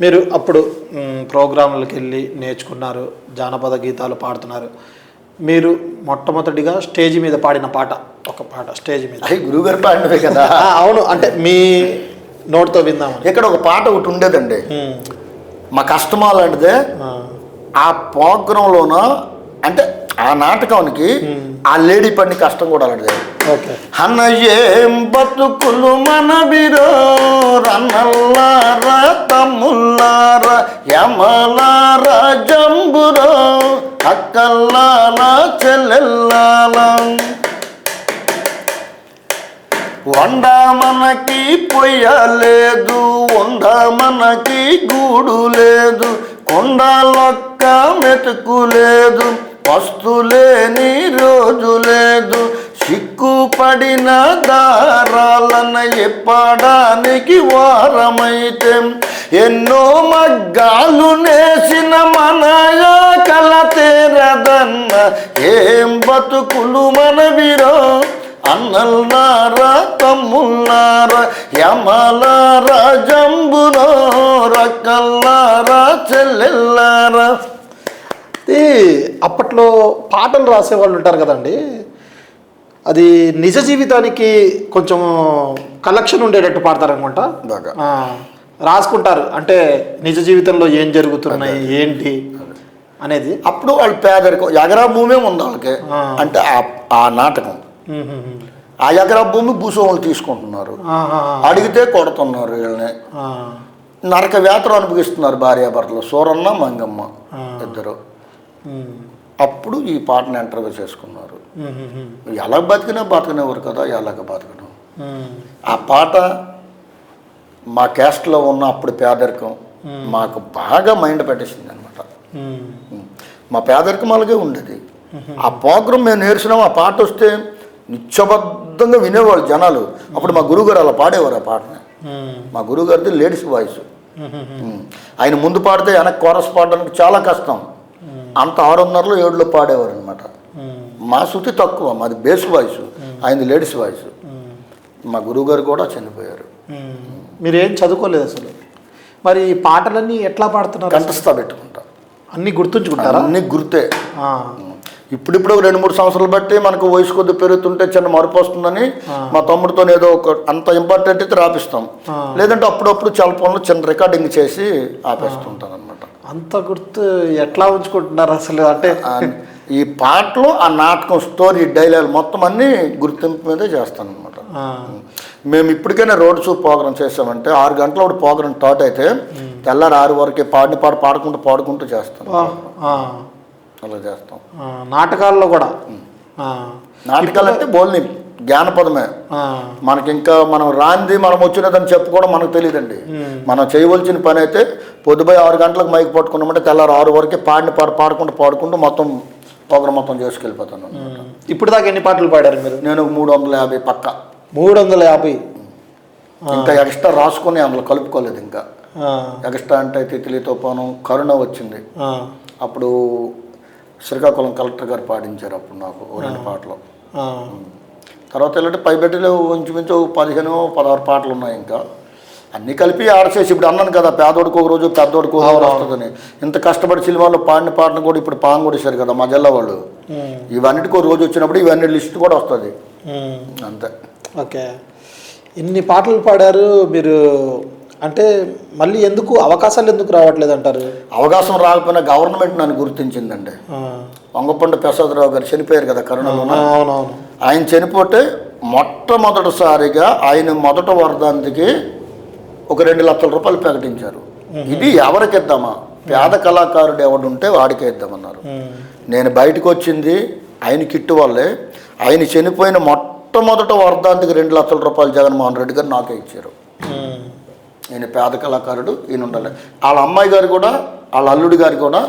మీరు అప్పుడు ప్రోగ్రాంలకు వెళ్ళి నేర్చుకున్నారు, జానపద గీతాలు పాడుతున్నారు. మీరు మొట్టమొదటిగా స్టేజ్ మీద పాడిన పాట, ఒక పాట స్టేజ్ మీద గురువుగారు పాడినవే కదా? అవును, అంటే మీ నోటితో విందాం. ఇక్కడ ఒక పాట ఒకటి ఉండేదండి, మా కష్టమాలంటిదే. ఆ ప్రోగ్రాంలోన అంటే ఆ నాటకానికి ఆ లేడీ పడిన కష్టం కూడా అలాంటిదే. అన్న ఏం బతుకులు మనవిరో రన్నల్లారా తమ్ముల్లారా యమలారా జంబురో అక్కల్లాలా చెల్లెల్లాలా వండ మనకి పొయ్యలేదు, వండ మనకి గూడు లేదు, కొండలొక్క మెతుకు లేదు, వస్తులేని రోజు లేదు, సిక్కుపడిన దారాలన ఎప్పడానికి వారమైతే ఎన్నో మగ్గాలు నేసిన మనయ కల తేరదన్న ఏం బతుకులు మనవిరో అన్నల్లారా తమ్ముల్లారా యమలారా జంబురో రక్కల్లారా చెల్లెల్లారా. అప్పట్లో పాటలు రాసేవాళ్ళు ఉంటారు కదండి, అది నిజ జీవితానికి కొంచెం కలెక్షన్ ఉండేటట్టు పాడతారనుకుంటా, రాసుకుంటారు. అంటే నిజ జీవితంలో ఏం జరుగుతున్నాయి ఏంటి అనేది. అప్పుడు వాళ్ళు పేదరికం ఎగరా భూమే ఉంది వాళ్ళకి. అంటే ఆ నాటకం ఆ ఎకరా భూమి భూస్వాములు తీసుకుంటున్నారు, అడిగితే కొడుతున్నారు వీళ్ళని, నరక వేతనం అనుభవిస్తున్నారు భార్యాభర్తలు సూరన్న మంగమ్మ ఇద్దరు. అప్పుడు ఈ పాటను ఎంటర్వ్యూ చేసుకున్నారు. ఎలా బతికినేవారు కదా, ఎలాగ బతకడం. ఆ పాట మా క్యాస్ట్లో ఉన్న అప్పుడు పేదరికం మాకు బాగా మైండ్ పెట్టేసింది అనమాట. మా పేదరికం అలాగే ఉండేది. ఆ ప్రోగ్రాం మేము నేర్చినాం. ఆ పాట వస్తే నిత్యబద్ధంగా వినేవాళ్ళు జనాలు. అప్పుడు మా గురువుగారు అలా పాడేవారు ఆ పాటని. మా గురువుగారిది లేడీస్ వాయిస్. ఆయన ముందు పాడితే వెనక్కి కోరస్ పాడడానికి చాలా కష్టం. అంత 6:30లో 7లో పాడేవారు అనమాట. మా శృతి తక్కువ, మాది బేస్ వాయిస్, ఆయనది లేడీస్ వాయిస్. మా గురువుగారు కూడా చనిపోయారు. మీరేం చదువుకోలేదు అసలు. మరి ఈ పాటలన్నీ ఎట్లా పాడుతున్నారు? కంఠస్థ పెట్టుకుంటా, అన్నీ గుర్తుంచుకుంటారా? అన్నీ గుర్తే. ఇప్పుడిప్పుడు 2-3 సంవత్సరాలు బట్టి మనకు వయసు కొద్ది పెరుగుతుంటే చిన్న మరపు వస్తుందని మా తమ్ముడితో ఏదో ఒక అంత ఇంపార్టెంట్ అయితే రాపిస్తాం. లేదంటే అప్పుడప్పుడు చాలా పనులు చిన్న రికార్డింగ్ చేసి ఆపేస్తుంటాను అనమాట. అంత గుర్తు ఎట్లా ఉంచుకుంటున్నారు అసలు? అంటే ఈ పాటలు, ఆ నాటకం, స్టోరీ, డైలాగ్ మొత్తం అన్నీ గుర్తింపు మీదే చేస్తాను అనమాట. మేము ఇప్పటికైనా రోడ్ షో ప్రోగ్రాం చేసామంటే 6 గంటల ఒకటి ప్రోగ్రాం స్టార్ట్ అయితే తెల్లారి 6 వరకే పాడుకుంటూ చేస్తాను. అలా చేస్తాం. నాటకాల్లో కూడా నాటకాలు అంటే బోల్ని జ్ఞానపదమే. మనకి ఇంకా మనం రాంది మనం వచ్చినదని చెప్పుకోవడం మనకు తెలియదండి. మనం చేయవలసిన పని అయితే పొద్దుపోయి 6 గంటలకు మైక్ పట్టుకున్నామంటే తెల్లారు 6 వరకే పాడుకుంటూ మొత్తం ప్రోగ్రాం మొత్తం చేసుకెళ్ళిపోతాను. ఇప్పుడు దాకా ఎన్ని పాటలు పాడారు మీరు? నేను 350 పక్క. 350 ఇంకా ఎక్స్ట్రా రాసుకొని అందులో కలుపుకోలేదు. ఇంకా ఎక్స్ట్రా అంటే తితిలితో పోను, కరుణ వచ్చింది. అప్పుడు శ్రీకాకుళం కలెక్టర్ గారు పాడించారు అప్పుడు నాకు 2 పాటలు. తర్వాత ఏంటంటే పైబెట్టిలో ఇంచుమించు 15-16 పాటలు ఉన్నాయి. ఇంకా అన్నీ కలిపి ఆడచేసి ఇప్పుడు అన్నాను కదా, పేదోడికి ఒక రోజు పెద్దోడికి ఒక రోజు వస్తుందని. ఇంత కష్టపడి సినిమాలో పాడిన పాటను కూడా ఇప్పుడు పాంగ్ కూడా ఇచ్చారు కదా మా జిల్లా వాళ్ళు. ఇవన్నిటికి ఒక రోజు వచ్చినప్పుడు ఇవన్నీ లిస్ట్ కూడా వస్తుంది అంతే. ఓకే, ఇన్ని పాటలు పాడారు మీరు. అంటే మళ్ళీ అవకాశాలు ఎందుకు రావట్లేదు అంటారు? అవకాశం రాకపోయినా గవర్నమెంట్ నన్ను గుర్తించిందండి. వంగపండు ప్రసాదరావు గారు చనిపోయారు కదా కరోనాలో. ఆయన చనిపోతే మొట్టమొదటిసారిగా ఆయన మొదట వర్ధంతికి ఒక 2 లక్షల రూపాయలు ప్రకటించారు. ఇది ఎవరికి ఇద్దామా, పేద కళాకారుడు ఎవడుంటే వాడికే ఇద్దామన్నారు. నేను బయటకు వచ్చింది ఆయన కిట్టు వల్లే. ఆయన చనిపోయిన మొట్టమొదట వర్ధంతికి 2 లక్షల రూపాయలు జగన్మోహన్ రెడ్డి గారు నాకే ఇచ్చారు. ఈయన పేద కళాకారుడు, ఈయన ఉండాలి. వాళ్ళ అమ్మాయి గారు కూడా, వాళ్ళ అల్లుడి గారు కూడా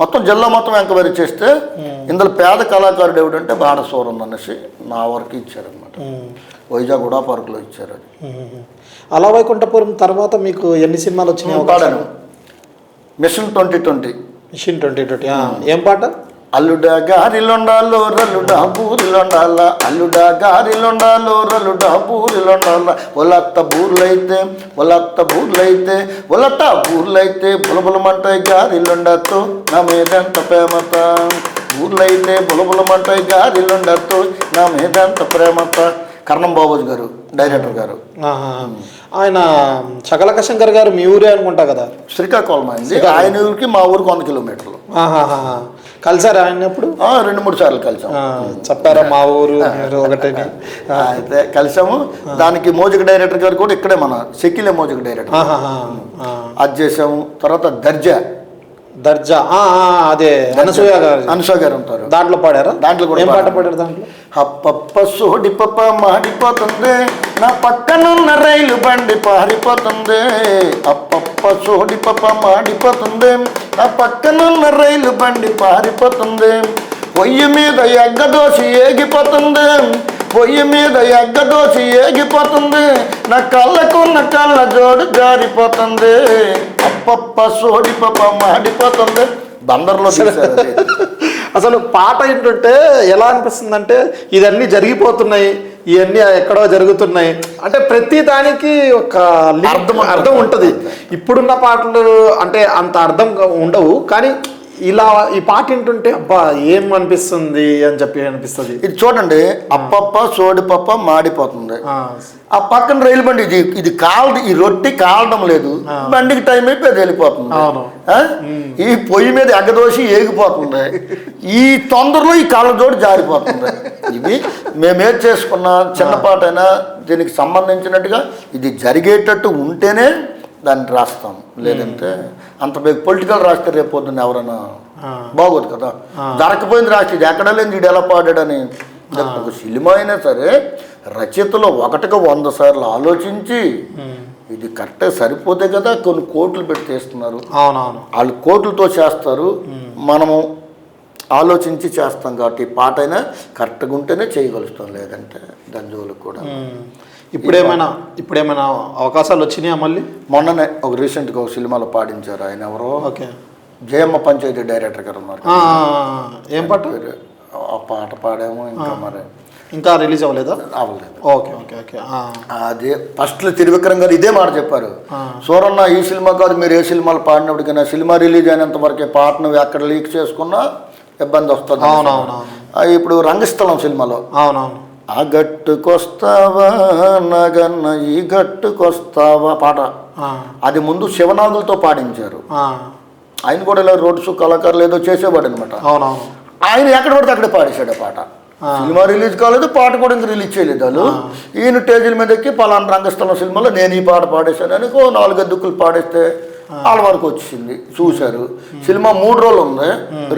మొత్తం జిల్లా మొత్తం ఎంక్వైరీ చేస్తే ఇందులో పేద కళాకారుడు ఎవడంటే బాడసూరం అనేసి నా వరకు ఇచ్చారనమాట. వైజాగ్ కూడా పార్కులో ఇచ్చారు. అది అలా వైకుంఠపురం తర్వాత మీకు ఎన్ని సినిమాలు వచ్చినాయి? పాడాను. మిషన్ 2020. మిషన్ 2020. ఏం పాట? అల్లుడా గారిలొండాలో రల్లుడా బూరిలొండాల, అల్లుడా గారిలొండాలో రల్లుడా బూరిలొండాల, ఒలత్త బూర్లైతే బులబులమంటాయి గారిలొండతో నా మీదంత ప్రేమత, ఊర్లైతే బులబులమంటాయి గారిలొండతో నా మీదంత ప్రేమత. కర్ణం బాబోజు గారు డైరెక్టర్ గారు. ఆయన చకలక శంకర్ గారు మీ ఊరే అనుకుంటా కదా? శ్రీకాకుళం అయింది. ఆయన ఊరికి మా ఊరికి 100 కిలోమీటర్లు. కలిసారు ఆయన ఎప్పుడు? 2-3 సార్లు కలిసాము. చెప్పారా మా ఊరు ఒకటని? అయితే కలిసాము. దానికి మ్యూజిక్ డైరెక్టర్ గారు కూడా ఇక్కడే మన సెకిలే మ్యూజిక్ డైరెక్టర్, అది చేసాము. తర్వాత దర్జా అదే అనసూయ గారు ఉంటారు. దాంట్లో పాడారా? దాంట్లో కూడా ఏం పాట పాడారు దాంట్లో? అప్పప్ప సోడి పప్ప మాడిపోతుంది, నా పక్కనున్న రైలు బండి పారిపోతుంది. అప్పప్ప సోడి పప్ప మాడిపోతుంది, నా పక్కనున్న రైలు బండి పారిపోతుంది. పొయ్యి మీద ఎగ్గదోసి ఏగిపోతుంది, నా కళ్ళకున్న కళ్ళ జోడు జారిపోతుంది. అప్పప్ప సోడి పప్ప మాడిపోతుంది. బందర్లో అసలు పాట ఏంటంటే ఎలా అనిపిస్తుంది అంటే ఇదన్నీ జరిగిపోతున్నాయి, ఇవన్నీ ఎక్కడో జరుగుతున్నాయి అంటే ప్రతి దానికి ఒక అర్థం ఉంటుంది. ఇప్పుడున్న పాటలు అంటే అంత అర్థం ఉండవు, కానీ ఇలా ఈ పాట వింటుంటే అబ్బా ఏం అనిపిస్తుంది అని చెప్పి అనిపిస్తుంది. ఇది చూడండి, అప్పప్ప సోడిపప్ప మాడిపోతుంది, ఆ పక్కన రైలు బండి ఇది ఈ రొట్టి కాలడం లేదు, బండికి టైం అయిపోయి వెళ్ళిపోతుంది. ఈ పొయ్యి మీద ఎగ్గదోసి ఏగిపోతుంది, ఈ తొందరలో ఈ కాళ్ళజోడు జారిపోతుంది. ఇది మేమేం చేసుకున్న చిన్నపాటైనా దీనికి సంబంధించినట్టుగా ఇది జరిగేటట్టు ఉంటేనే దాన్ని రాస్తాం. లేదంటే అంత పొలిటికల్ రాస్తే రేపు పొద్దున్న ఎవరైనా బాగోదు కదా. జరగకపోయింది రాస్తే ఇది ఎక్కడ లేదు వీడు ఎలా పాడాడని. ఒక సినిమా అయినా సరే రచయితలో 1కి 100 సార్లు ఆలోచించి ఇది కరెక్ట్గా సరిపోతే కదా కొన్ని కోట్లు పెట్టి చేస్తున్నారు. వాళ్ళు కోట్లతో చేస్తారు, మనము ఆలోచించి చేస్తాం కాబట్టి పాట అయినా కరెక్ట్గా ఉంటేనే చేయగలుగుతాం, లేదంటే దాని జోలికి కూడా. ఇప్పుడేమైనా అవకాశాలు వచ్చినాయా మళ్ళీ? మొన్ననే ఒక రీసెంట్గా ఒక సినిమాలో పాడించారు ఆయన ఎవరో, జయమ్మ పంచాయతీ డైరెక్టర్ గారు ఉన్నారు. ఏం పాట? ఆ పాట పాడాము, ఇంకా రిలీజ్ అవ్వలేదు. Okay okay okay. అదే ఫస్ట్లో త్రివిక్రమ్ గారు ఇదే మాట చెప్పారు, సూరన్న ఈ సినిమా కాదు మీరు ఏ సినిమాలు పాడినప్పటికైనా సినిమా రిలీజ్ అయినంత వరకే పాట నువ్వు ఎక్కడ లీక్ చేసుకున్నా ఇబ్బంది వస్తుంది. ఇప్పుడు రంగస్థలం సినిమాలో ఆ గట్టుకొస్తావా నగన్న ఈ గట్టుకొస్తావా పాట, అది ముందు శివనాగులతో పాడించారు. ఆయన కూడా ఇలా రోడ్ షో కళాకారులు ఏదో చేసేవాడు అనమాట. ఆయన ఎక్కడ పడితే అక్కడే పాడేశాడు ఆ పాట. సినిమా రిలీజ్ కాలేదు, పాట కూడా ఇంక రిలీజ్ చేయలేదు వాళ్ళు. ఈయన స్టేజీల మీద ఎక్కి పలానా రంగస్థలం సినిమాలో నేను ఈ పాట పాడేశాను అని 4 దుక్కులు పాడేస్తే వాళ్ళ వరకు వచ్చింది, చూశారు. సినిమా 3 రోజులు ఉంది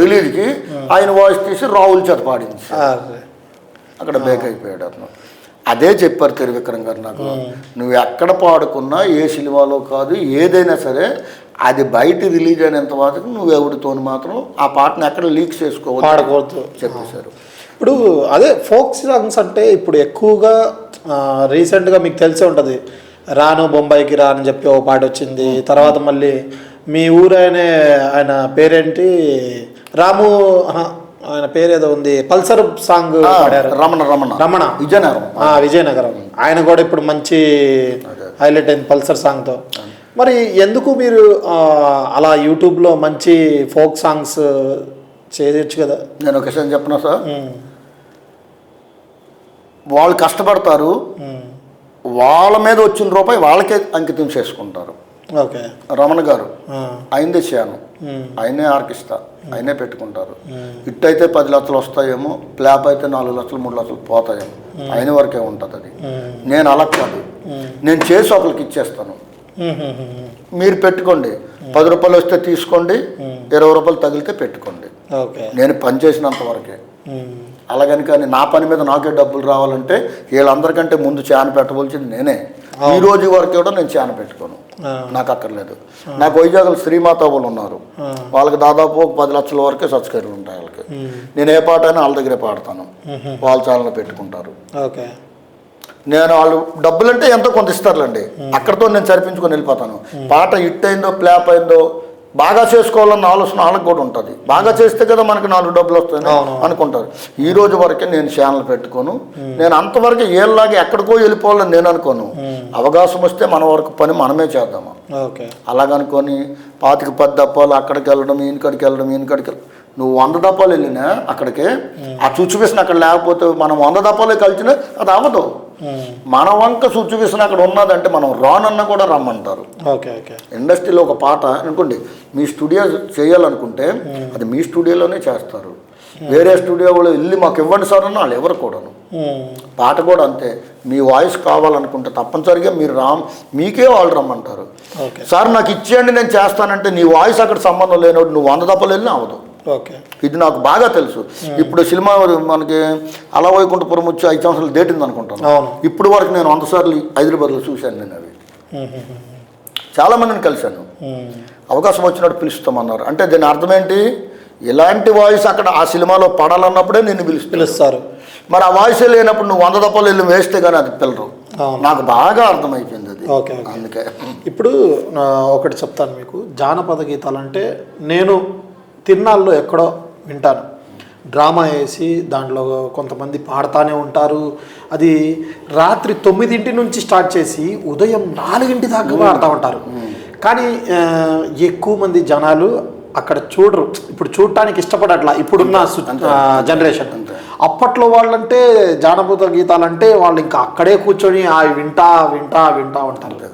రిలీజ్కి, ఆయన వాయిస్ తీసి రాహుల్ చేత పాడింది, అక్కడ బేక్ అయిపోయాడు అతను. అదే చెప్పారు త్రివిక్రమ్ గారు నాకు, నువ్వు ఎక్కడ పాడుకున్నా ఏ సినిమాలో కాదు ఏదైనా సరే అది బయట రిలీజ్ అయినంత వరకు నువ్వు ఎవరితో మాత్రం ఆ పాటను ఎక్కడ లీక్ చేసుకోవద్దు చెప్పేశారు. ఇప్పుడు అదే ఫోక్ సాంగ్స్ అంటే ఇప్పుడు ఎక్కువగా రీసెంట్గా మీకు తెలిసే ఉంటుంది, రాను బొంబాయికి రా అని చెప్పి ఓ పాట వచ్చింది. తర్వాత మళ్ళీ మీ ఊరు ఆయన పేరేంటి, రాము ఆయన పేరేదో ఉంది, పల్సర్ సాంగ్ పాడారు, రమణ విజయనగరం. ఆయన కూడా ఇప్పుడు మంచి హైలైట్ అయింది పల్సర్ సాంగ్తో. మరి ఎందుకు మీరు అలా యూట్యూబ్లో మంచి ఫోక్ సాంగ్స్ చేయొచ్చు కదా? నేను ఒక విషయం చెప్పనా సార్, వాళ్ళు కష్టపడతారు, వాళ్ళ మీద వచ్చిన రూపాయి వాళ్ళకే అంకితం చేసుకుంటారు. ఓకే, రమణ గారు ఆయనదే చేయను, ఆయనే ఆర్కిస్తా, ఆయనే పెట్టుకుంటారు. హిట్ అయితే 10 లక్షలు వస్తాయేమో, ఫ్లాప్ అయితే 4 లక్షలు 3 లక్షలు పోతాయేమో, ఆయన వరకే ఉంటుంది అది. నేను అలా కాదు, నేను చేసి ఒకరికి ఇచ్చేస్తాను, మీరు పెట్టుకోండి, 10 రూపాయలు వస్తే తీసుకోండి, 20 రూపాయలు తగిలితే పెట్టుకోండి, నేను పని చేసినంత వరకే. అలాగని కానీ నా పని మీద నాకే డబ్బులు రావాలంటే వీళ్ళందరికంటే ముందు చాన పెట్టవలసింది నేనే. ఈ రోజు వరకు కూడా నేను చాన పెట్టుకోను, నాకు అక్కర్లేదు. నాకు వైజాగ్లో శ్రీమాత వాళ్ళు ఉన్నారు, వాళ్ళకి దాదాపు 10 లక్షల వరకే సబ్స్క్రైబర్లు ఉంటాయి వాళ్ళకి. నేను ఏ పాట అయినా వాళ్ళ దగ్గరే పాడతాను, వాళ్ళ ఛానల్ పెట్టుకుంటారు. నేను వాళ్ళు డబ్బులు అంటే ఎంతో కొంత ఇస్తారులేండి, అక్కడితో నేను సరిపించుకొని వెళ్ళిపోతాను. పాట హిట్ అయిందో ఫ్లాప్ అయిందో బాగా చేసుకోవాలన్న ఆలోచన వాళ్ళకి కూడా ఉంటుంది. బాగా చేస్తే కదా మనకి 4 డబ్బులు వస్తాయని అనుకుంటారు. ఈ రోజు వరకే నేను ఛానల్ పెట్టుకోను, నేను అంతవరకు ఏళ్ళలాగా ఎక్కడికో వెళ్ళిపోవాలని నేను అనుకోను. అవకాశం వస్తే మన వరకు పని మనమే చేద్దాము. అలాగనుకొని 25-10 దప్పాలు అక్కడికి వెళ్ళడం, ఈయనకడికి వెళ్ళడం, నువ్వు 100 దప్పాలు వెళ్ళినా అక్కడికి ఆ సిచ్యువేషన్ అక్కడ లేకపోతే మనం 100 దప్పాలే కలిసినా అది అవ్వదు. మన వంక సిచ్యువేషన్ అక్కడ ఉన్నదంటే మనం రానన్నా కూడా రమ్మంటారు. ఇండస్ట్రీలో ఒక పాట అనుకోండి, మీ స్టూడియో చేయాలనుకుంటే అది మీ స్టూడియోలోనే చేస్తారు. వేరే స్టూడియోలో వెళ్ళి మాకు ఇవ్వండి సార్ అన్న వాళ్ళు ఎవరు కూడాను. పాట కూడా అంతే, మీ వాయిస్ కావాలనుకుంటే తప్పనిసరిగా మీరు మీకే వాళ్ళు రమ్మంటారు. సార్ నాకు ఇచ్చేయండి నేను చేస్తానంటే నీ వాయిస్ అక్కడ సంబంధం లేనప్పుడు నువ్వు 100 దప్పాలు వెళ్ళినా అవ్వదు. ఇది నాకు బాగా తెలుసు. ఇప్పుడు సినిమా మనకి అలా వైకుంఠపురం వచ్చి 5 సంవత్సరాలు డేటింది అనుకుంటాను. ఇప్పుడు వరకు నేను 100 సార్లు హైదరాబాద్లో చూశాను. నేను అవి చాలామందిని కలిశాను. అవకాశం వచ్చినట్టు పిలుస్తామన్నారు. అంటే దీని అర్థం ఏంటి, ఇలాంటి వాయిస్ అక్కడ ఆ సినిమాలో పడాలన్నప్పుడే నిన్ను పిలుస్తారు. మరి ఆ వాయిస్ లేనప్పుడు నువ్వు 100 దప్పాలు వెళ్ళి వేస్తే కానీ అది పిల్లరు. నాకు బాగా అర్థమైపోయింది అది. అందుకే ఇప్పుడు ఒకటి చెప్తాను మీకు, జానపద గీతాలు అంటే నేను తిరునాళ్ళలో ఎక్కడో వింటాను, డ్రామా వేసి దాంట్లో కొంతమంది పాడుతూనే ఉంటారు. అది రాత్రి 9 నుంచి స్టార్ట్ చేసి ఉదయం 4 దాకా పాడుతూ ఉంటారు. కానీ ఎక్కువ మంది జనాలు అక్కడ చూడరు, ఇప్పుడు చూడటానికి ఇష్టపడట్లా ఇప్పుడున్న జనరేషన్. అప్పట్లో వాళ్ళంటే జానపద గీతాలంటే వాళ్ళు ఇంకా అక్కడే కూర్చొని వింటా వింటా వింటా ఉంటారు.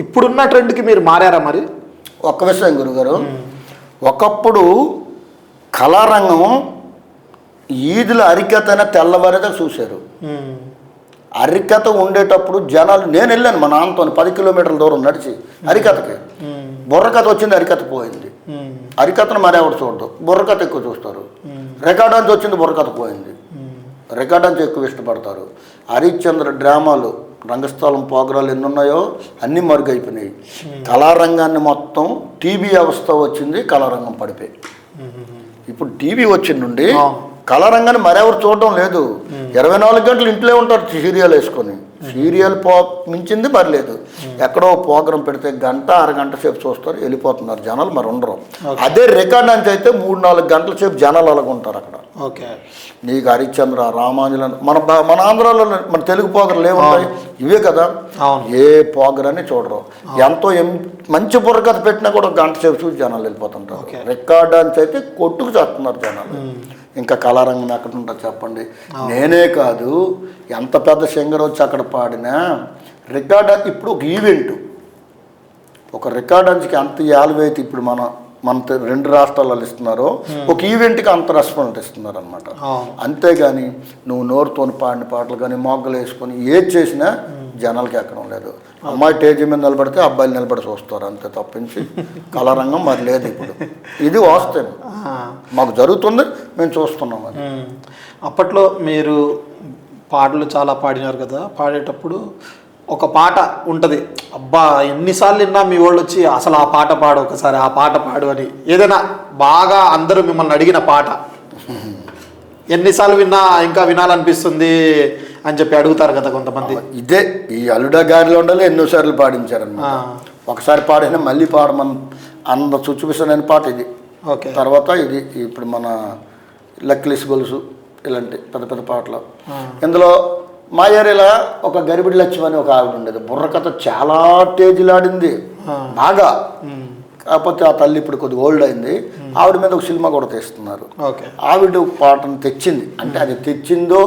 ఇప్పుడున్న ట్రెండ్కి మీరు మారారా మరి? ఒక్క విషయం గురుగారు, ఒకప్పుడు కళారంగం ఈదుల అరికతనే తెల్లవారేదా చూశారు. అరికత ఉండేటప్పుడు జనాలు, నేను వెళ్ళాను మా నాన్నతో 10 కిలోమీటర్ల దూరం నడిచి అరికతకి. బుర్రకథ వచ్చింది, అరికత పోయింది. అరికతను మరి ఎవరు చూడదు, బుర్రకథ ఎక్కువ చూస్తారు. రికార్డ్ డాన్స్ వచ్చింది, బుర్రకథ పోయింది. రికార్డ్ డాన్స్ ఎక్కువ ఇష్టపడతారు. హరిశ్చంద్ర డ్రామాలు, రంగస్థలం ప్రోగ్రాలు ఎన్ని ఉన్నాయో అన్నీ మరుగైపోయినాయి. కళారంగాన్ని మొత్తం టీవీ వ్యవస్థ వచ్చింది, కళారంగం పడిపోయి. ఇప్పుడు టీవీ వచ్చిన నుండి కళారంగాన్ని మరెవరు చూడడం లేదు. 24 గంటలు ఇంట్లో ఉంటారు సీరియల్ వేసుకొని. సీరియల్ మించింది మరి లేదు. ఎక్కడో ప్రోగ్రాం పెడితే గంట అరగంట సేపు చూస్తారు, వెళ్ళిపోతున్నారు జనాలు, మరి ఉండరు. అదే రికార్డ్ నుంచి అయితే 3-4 గంటల సేపు జనాలు అలాగుంటారు అక్కడ. ఓకే, నీకు హరిశ్చంద్ర, రామాంజలం, మన ఆంధ్రాలో మన తెలుగు ప్రోగ్రాలు ఏముంటాయి? ఇవే కదా. ఏ ప్రోగ్రాన్ని చూడరు. ఎంతో మంచి బుర్రకథ పెట్టినా కూడా గంట సేపు చూసి జనాలు వెళ్ళిపోతుంటారు. రికార్డ్ నుంచి అయితే కొట్టుకు చేస్తున్నారు జనాలు. ఇంకా కళారంగం ఎక్కడ ఉంటుంది చెప్పండి? నేనే కాదు, ఎంత పెద్ద సింగర్ వచ్చి అక్కడ పాడినా రికార్డ్. ఇప్పుడు ఒక ఈవెంట్, ఒక రికార్డ్ అంచుకి అంత యాలువే అయితే ఇప్పుడు మన 2 రాష్ట్రాలలో ఇస్తున్నారో ఒక ఈవెంట్కి అంత రెస్పాన్స్ ఇస్తున్నారు అనమాట. అంతేగాని నువ్వు నోరుతోని పాడిన పాటలు కానీ మొగ్గలు వేసుకొని ఏది చేసినా జనాలకి ఎక్కడం లేదు. అమ్మాయి స్టేజ్ మీద నిలబడితే అబ్బాయిలు నిలబడి చూస్తారు, అంతే తప్పించి కళారంగం మరి లేదు ఇప్పుడు. ఇది వాస్తవం, మాకు జరుగుతుంది, మేము చూస్తున్నాం. అది అప్పట్లో మీరు పాటలు చాలా పాడినారు కదా, పాడేటప్పుడు ఒక పాట ఉంటుంది, అబ్బా ఎన్నిసార్లు విన్నా మీ వాళ్ళు వచ్చి అసలు ఆ పాట పాడు, ఒకసారి ఆ పాట పాడు అని, ఏదైనా బాగా అందరూ మిమ్మల్ని అడిగిన పాట ఎన్నిసార్లు విన్నా ఇంకా వినాలనిపిస్తుంది అని చెప్పి అడుగుతారు కదా కొంతమంది? ఇదే ఈ అల్లుడా గారిలో ఉండాలి, ఎన్నోసార్లు పాడించారన్నమాట. ఒకసారి పాడినా మళ్ళీ పాడమని అంత చుచ్చుపిస్తానని పాట ఇది. ఓకే, తర్వాత ఇది ఇప్పుడు మన లక్లీస్ గొలుసు, ఇలాంటి పెద్ద పెద్ద పాటలు. ఇందులో మా ఏరియాలో ఒక గరిబిడి లక్ష్మి అని ఒక ఆవిడ ఉండేది. బుర్రకథ చాలా టేజీలాడింది బాగా. కాకపోతే ఆ తల్లి ఇప్పుడు కొద్దిగా ఓల్డ్ అయింది. ఆవిడ మీద ఒక సినిమా కూడా తీస్తున్నారు. ఆవిడ పాటను తెచ్చింది, అంటే అది తెచ్చిందో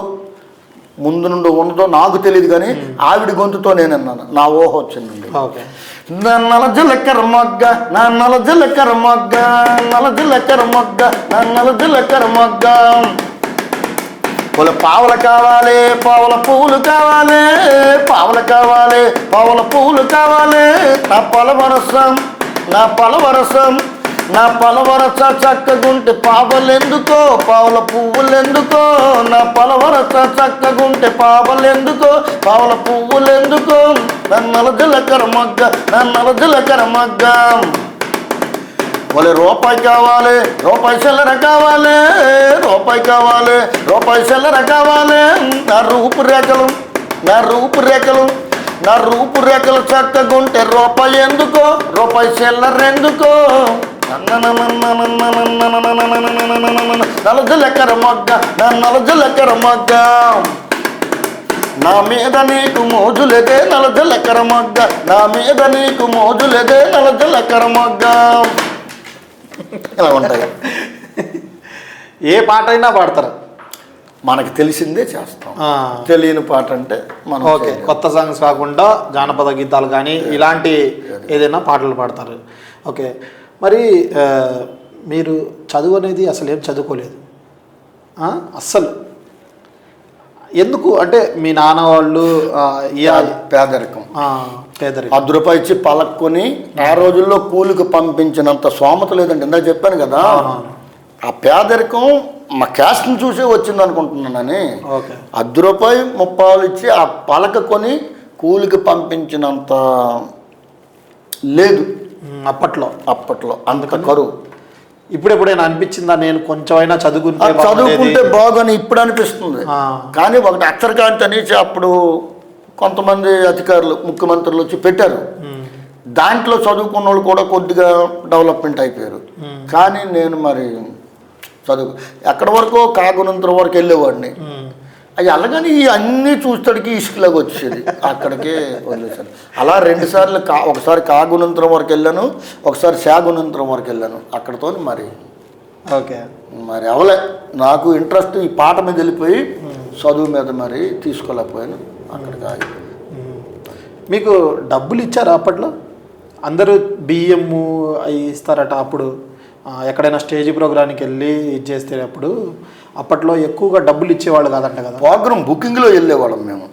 ముందు నుండి ఉన్నదో నాకు తెలియదు, కానీ ఆవిడ గొంతుతో నేను అన్నాను, నా ఊహ వచ్చిందండి. నల్ల జీలకర్ర మొగ్గ, నల్ల జీలకర్ర మొగ్గ, నల్ల జీలకర్ర మొగ్గ, నల్ల జీలకర్ర మొగ్గ, పావులు కావాలి, పావుల పువ్వులు కావాలి, పావులు కావాలి, పావుల పువ్వులు కావాలి, నా పలవరసం, నా పలవరసం, నా పలవరస చక్కగుంటే పాపలెందుకో, పావుల పువ్వులెందుకో, నా పలవరస చక్కగుంటే పాపలెందుకో, పావుల పువ్వులెందుకో, నన్నల జీలకర్ర మొగ్గ, నన్నల జీలకర్ర మొగ్గ, రూపాయి కావాలి, రూపాయి చిల్లర కావాలి, రూపాయి కావాలి, రూపాయి చిల్లర కావాలి, నా రూపురేఖలు, నా రూపురేఖలు, నా రూపురేఖలు చక్కగుంటే రూపాయి ఎందుకో, రూపాయి చిల్లర ఎందుకో, నలజలకర మొగ్గ, నా నలజలకర మొగ్గ, నా మీద నీకు మోజులేదే నలజలకర మొగ్గ, నా మీద నీకు మోజులేదే నలజలకర మొగ్గ. ఇలా ఉంటాయి. ఏ పాట అయినా పాడతారు, మనకి తెలిసిందే చేస్తాం. తెలియని పాట అంటే మనం ఓకే, కొత్త సాంగ్స్ కాకుండా జానపద గీతాలు కానీ ఇలాంటి ఏదైనా పాటలు పాడతారు. ఓకే, మరి మీరు చదువు అనేది అసలు ఏం చదువుకోలేదు అస్సలు, ఎందుకు? అంటే మీ నాన్న వాళ్ళు పేదరికం, పేదరికం, 10 రూపాయలు ఇచ్చి పలక్కొని ఆ రోజుల్లో కూలికి పంపించినంత స్తోమత లేదండి. ఇందాక చెప్పాను కదా, ఆ పేదరికం మా క్యాస్ట్ని చూసే వచ్చింది అనుకుంటున్నానని. 10 రూపాయలు 30 ఇచ్చి ఆ పలక కొని కూలికి పంపించినంత లేదు అప్పట్లో అంత కరువు. ఇప్పుడెప్పుడైనా అనిపించిందా నేను కొంచెమైనా చదువుకుంటే బాగని ఇప్పుడు అనిపిస్తుంది. కానీ ఒకటి అక్షరకాంతి అనేసి అప్పుడు కొంతమంది అధికారులు, ముఖ్యమంత్రులు వచ్చి పెట్టారు. దాంట్లో చదువుకున్న వాళ్ళు కూడా కొద్దిగా డెవలప్మెంట్ అయిపోయారు. కానీ నేను మరి చదువు ఎక్కడి వరకు కాగునంతర వరకు వెళ్ళేవాడిని. అవి అలాగని అన్నీ చూస్తాడికి ఇసుకలాగా వచ్చేది, అక్కడికే వదిలేశాను. అలా 2 సార్లు ఒకసారి కాగుణంతరం వరకు వెళ్ళాను, ఒకసారి శాగుణంతరం వరకు వెళ్ళాను. అక్కడతో మరి అవలే నాకు ఇంట్రెస్ట్ ఈ పాట మీద వెళ్ళిపోయి చదువు మీద మరి తీసుకోలేకపోయాను. అక్కడికి ఆగి. మీకు డబ్బులు ఇచ్చారా అప్పట్లో? అందరూ బియ్యం అవి ఇస్తారట అప్పుడు, ఎక్కడైనా స్టేజ్ ప్రోగ్రామ్కి వెళ్ళి ఇది చేస్తే అప్పుడు అప్పట్లో ఎక్కువగా డబ్బులు ఇచ్చేవాళ్ళు కాదంట కదా. ప్రోగ్రామ్ బుకింగ్లో వెళ్ళేవాళ్ళం మేము.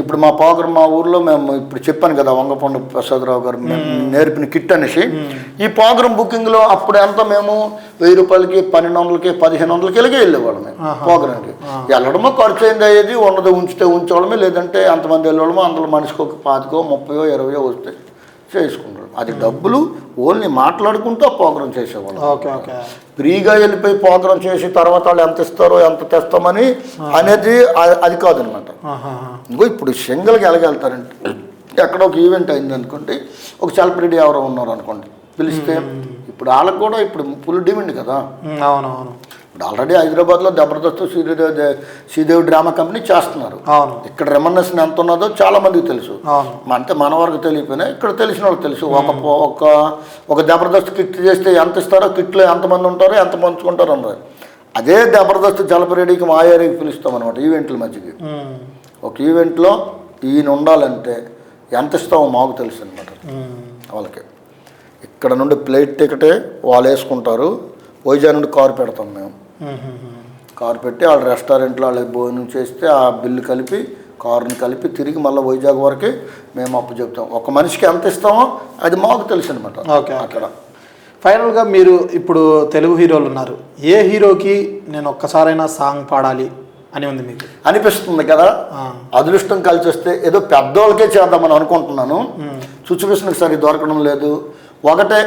ఇప్పుడు మా ప్రోగ్రామ్ మా ఊర్లో మేము ఇప్పుడు చెప్పాను కదా, వంగపండు ప్రసాదరావు గారు నేర్పిన కిట్ అనేసి, ఈ ప్రోగ్రామ్ బుకింగ్లో అప్పుడు ఎంత మేము 1000 రూపాయలకి 1200కి 1500కి ఇలాగే వెళ్ళేవాళ్ళం మేము ప్రోగ్రామ్కి. వెళ్ళడమో ఖర్చు అయింది అయ్యేది, ఉన్నది ఉంచితే ఉంచేవాళ్ళమే, లేదంటే అంతమంది వెళ్ళేవాళ్ళమో, అందులో మనిషికి ఒక 25, 30, 20 వస్తే చేసుకుంటారు. అది డబ్బులు ఓన్లీ మాట్లాడుకుంటూ ఆ ప్రోగ్రామ్ చేసేవాళ్ళం. ఫ్రీగా వెళ్ళిపోయి ప్రోగ్రామ్ చేసి తర్వాత వాళ్ళు ఎంత ఇస్తారో ఎంత తెస్తామని అనేది అది కాదనమాట. ఇంకో ఇప్పుడు సింగిల్గా ఎలాగెళ్తారంటే, ఎక్కడ ఒక ఈవెంట్ అయింది అనుకోండి, ఒక సెలబ్రిటీ ఎవరో ఉన్నారు అనుకోండి, పిలిస్తే ఇప్పుడు వాళ్ళకు కూడా ఇప్పుడు ఫుల్ డిమాండ్ కదా. అవునవును. ఇప్పుడు ఆల్రెడీ హైదరాబాద్లో జబర్దస్త్ శ్రీదేవి డ్రామా కంపెనీ చేస్తున్నారు. ఇక్కడ రెమ్యునరేషన్ ఎంత ఉన్నదో చాలా మందికి తెలుసు. అంటే మన వరకు తెలియపోయినా ఇక్కడ తెలిసిన వాళ్ళకి తెలుసు. ఒక జబర్దస్త్ కిట్ చేస్తే ఎంత ఇస్తారో, కిట్లో ఎంతమంది ఉంటారో, ఎంత పంచుకుంటారో అన్నారు. అదే జబర్దస్త్ జలపరెడ్డికి మా ఏరియాకి పిలుస్తాం అనమాట ఈవెంట్ల మధ్యకి. ఒక ఈవెంట్లో ఈయన ఉండాలంటే ఎంత ఇస్తామో మాకు తెలుసు అనమాట వాళ్ళకి. ఇక్కడ నుండి ప్లేట్ టికెటే వాళ్ళు వేసుకుంటారు, వైజాగ్ నుండి కారు పెడతాం మేము. కారు పెట్టి వాళ్ళ రెస్టారెంట్లో వాళ్ళకి భోజనం చేస్తే ఆ బిల్లు కలిపి కారుని కలిపి తిరిగి మళ్ళీ వైజాగ్ వరకు మేము అప్పు చెప్తాం. ఒక మనిషికి ఎంత ఇస్తామో అది మాకు తెలుసు అనమాట. అక్కడ ఫైనల్గా మీరు ఇప్పుడు తెలుగు హీరోలు ఉన్నారు, ఏ హీరోకి నేను ఒక్కసారైనా సాంగ్ పాడాలి అని ఉంది మీకు అనిపిస్తుంది కదా? అదృష్టం కలిసి వస్తే ఏదో పెద్దోళ్ళకే చేద్దామని అనుకుంటున్నాను. సిచ్యువేషన్కి సరి దొరకడం లేదు. ఒకటే,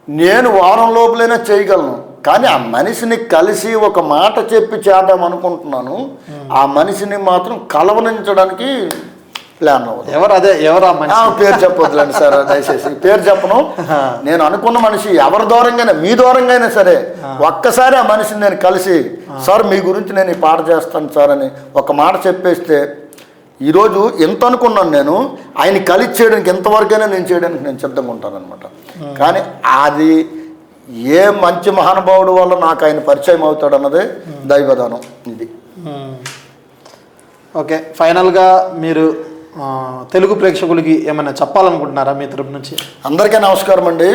నేను వారం లోపలైనా చేయగలను, కానీ ఆ మనిషిని కలిసి ఒక మాట చెప్పి చేద్దాం అనుకుంటున్నాను. ఆ మనిషిని మాత్రం కలవనించడానికి ప్లాన్ అవ్వదు. పేరు చెప్పొద్దులేండి సార్, దయచేసి పేరు చెప్పను. నేను అనుకున్న మనిషి ఎవరి దూరంగానే, మీ దూరంగా అయినా సరే, ఒక్కసారి ఆ మనిషిని నేను కలిసి, సార్ మీ గురించి నేను ఈ పాట చేస్తాను సార్ అని ఒక మాట చెప్పేస్తే, ఈరోజు ఎంత అనుకున్నాను నేను, ఆయన కలిసి చేయడానికి ఎంతవరకైనా నేను చేయడానికి నేను సిద్ధంగా ఉంటాను అనమాట. కానీ అది ఏ మంచి మహానుభావుడు వల్ల నాకు ఆయన పరిచయం అవుతాడు అన్నదే దైవదానం. ఇది ఓకే. ఫైనల్గా మీరు తెలుగు ప్రేక్షకులకి ఏమైనా చెప్పాలనుకుంటున్నారా మీ తరపు నుంచి? అందరికీ నమస్కారం అండి.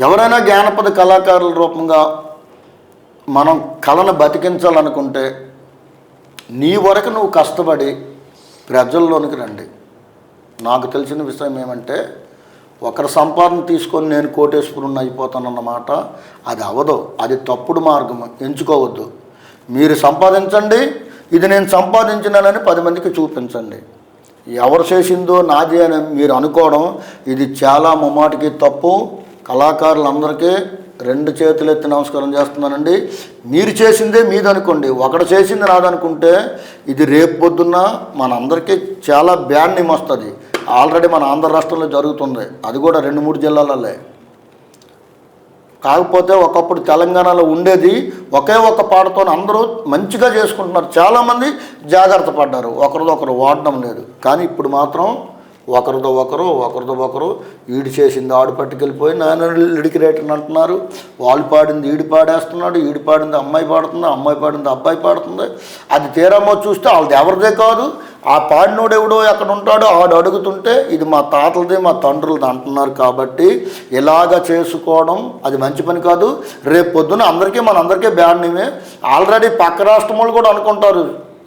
ఎవరైనా జానపద కళాకారుల రూపంగా మనం కళను బతికించాలనుకుంటే నీ వరకు నువ్వు కష్టపడి ప్రజల్లోనికి రండి. నాకు తెలిసిన విషయం ఏమంటే, ఒకరి సంపాదన తీసుకొని నేను కోటేశ్వరుని అయిపోతానన్నమాట అది అవ్వదు. అది తప్పుడు మార్గం, ఎంచుకోవద్దు. మీరు సంపాదించండి, ఇది నేను సంపాదించినానని 10 మందికి చూపించండి. ఎవరు చేసిందో నాది అని మీరు అనుకోవడం ఇది చాలా ముమ్మాటికి తప్పు. కళాకారులందరికీ 2 చేతులు ఎత్తి నమస్కారం చేస్తున్నానండి. మీరు చేసిందే మీది అనుకోండి, ఒకడు చేసింది నాదనుకుంటే ఇది రేపు పొద్దున్న మనందరికీ చాలా బ్యాడ్ నేమ్ వస్తుంది. ఆల్రెడీ మన ఆంధ్ర రాష్ట్రంలో జరుగుతుంది, అది కూడా 2-3 జిల్లాలలో. కాకపోతే ఒకప్పుడు తెలంగాణలో ఉండేది ఒకే ఒక్క పాటతో అందరూ మంచిగా చేసుకుంటున్నారు. చాలామంది జాగ్రత్త పడ్డారు, ఒకరిదొకరు వాడడం లేదు. కానీ ఇప్పుడు మాత్రం ఒకరితో ఒకరు ఈడు చేసింది ఆడు పట్టుకెళ్ళిపోయి నాన్న లిడికి రేటర్ని అంటున్నారు. వాళ్ళు పాడింది ఈడు పాడేస్తున్నాడు, ఈడు పాడింది అమ్మాయి పాడుతుంది, అమ్మాయి పాడింది అబ్బాయి పాడుతుంది. అది తీరమ్మో చూస్తే వాళ్ళది ఎవరిదే కాదు, ఆ పాడినోడు ఎవడో ఎక్కడ ఉంటాడో ఆడు అడుగుతుంటే ఇది మా తాతలది మా తండ్రులది అంటున్నారు. కాబట్టి ఇలాగ చేసుకోవడం అది మంచి పని కాదు. రేపు పొద్దున మనందరికీ బ్యాడ్ నేమే. ఆల్రెడీ పక్క రాష్ట్రం వాళ్ళు కూడా అనుకుంటారు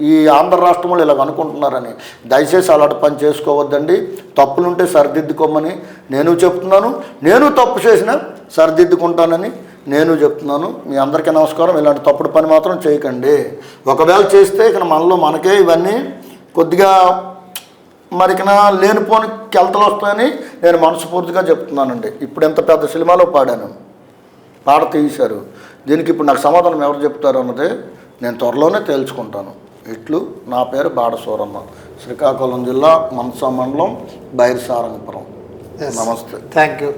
ఈ ఆంధ్ర రాష్ట్రంలో ఇలాగ అనుకుంటున్నారని. దయచేసి అలాంటి పని చేసుకోవద్దండి. తప్పులుంటే సరిదిద్దుకోమని నేను చెప్తున్నాను. నేను తప్పు చేసినా సరిదిద్దుకుంటానని నేను చెప్తున్నాను. మీ అందరికీ నమస్కారం. ఇలాంటి తప్పుడు పని మాత్రం చేయకండి. ఒకవేళ చేస్తే ఇక మనకే ఇవన్నీ కొద్దిగా మరికిన లేనిపోని కెలతలు వస్తాయని నేను మనస్ఫూర్తిగా చెప్తున్నానండి. ఇప్పుడు ఎంత పెద్ద సినిమాలో పాడాను, పాట తీశారు, దీనికి ఇప్పుడు నాకు సమాధానం ఎవరు చెప్తారు అన్నది నేను త్వరలోనే తేల్చుకుంటాను. ఇట్లు నా పేరు బాడ సూరమ్మ, శ్రీకాకుళం జిల్లా మనసా మండలం, బైర్సారంగపురం. నమస్తే. Thank you.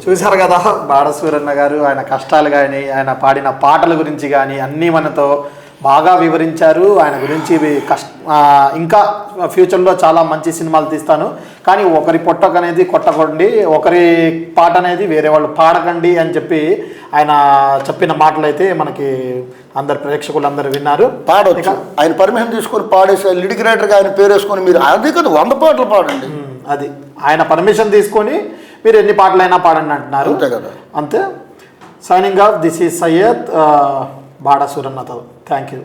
చూశారు కదా బాడ సూరన్న గారు, ఆయన కష్టాలు కానీ ఆయన పాడిన పాటల గురించి కానీ అన్నీ మనతో బాగా వివరించారు ఆయన గురించి. ఇంకా ఫ్యూచర్లో చాలా మంచి సినిమాలు తీస్తాను, కానీ ఒకరి పొట్టకు అనేది కొట్టకండి, ఒకరి పాట అనేది వేరే వాళ్ళు పాడకండి అని చెప్పి ఆయన చెప్పిన మాటలు అయితే మనకి అందరు ప్రేక్షకులు అందరు విన్నారు. పాడవచ్చు, ఆయన పర్మిషన్ తీసుకొని పాడేసి లిరిక్ రైటర్గా ఆయన పేరు వేసుకొని మీరు అదే కదా 100 పాటలు పాడండి. అది ఆయన పర్మిషన్ తీసుకొని మీరు ఎన్ని పాటలైనా పాడండి అంటున్నారు. అంతే కదా. అంతే. Signing off, this is Syed Bada సూరన్నతో. Thank you.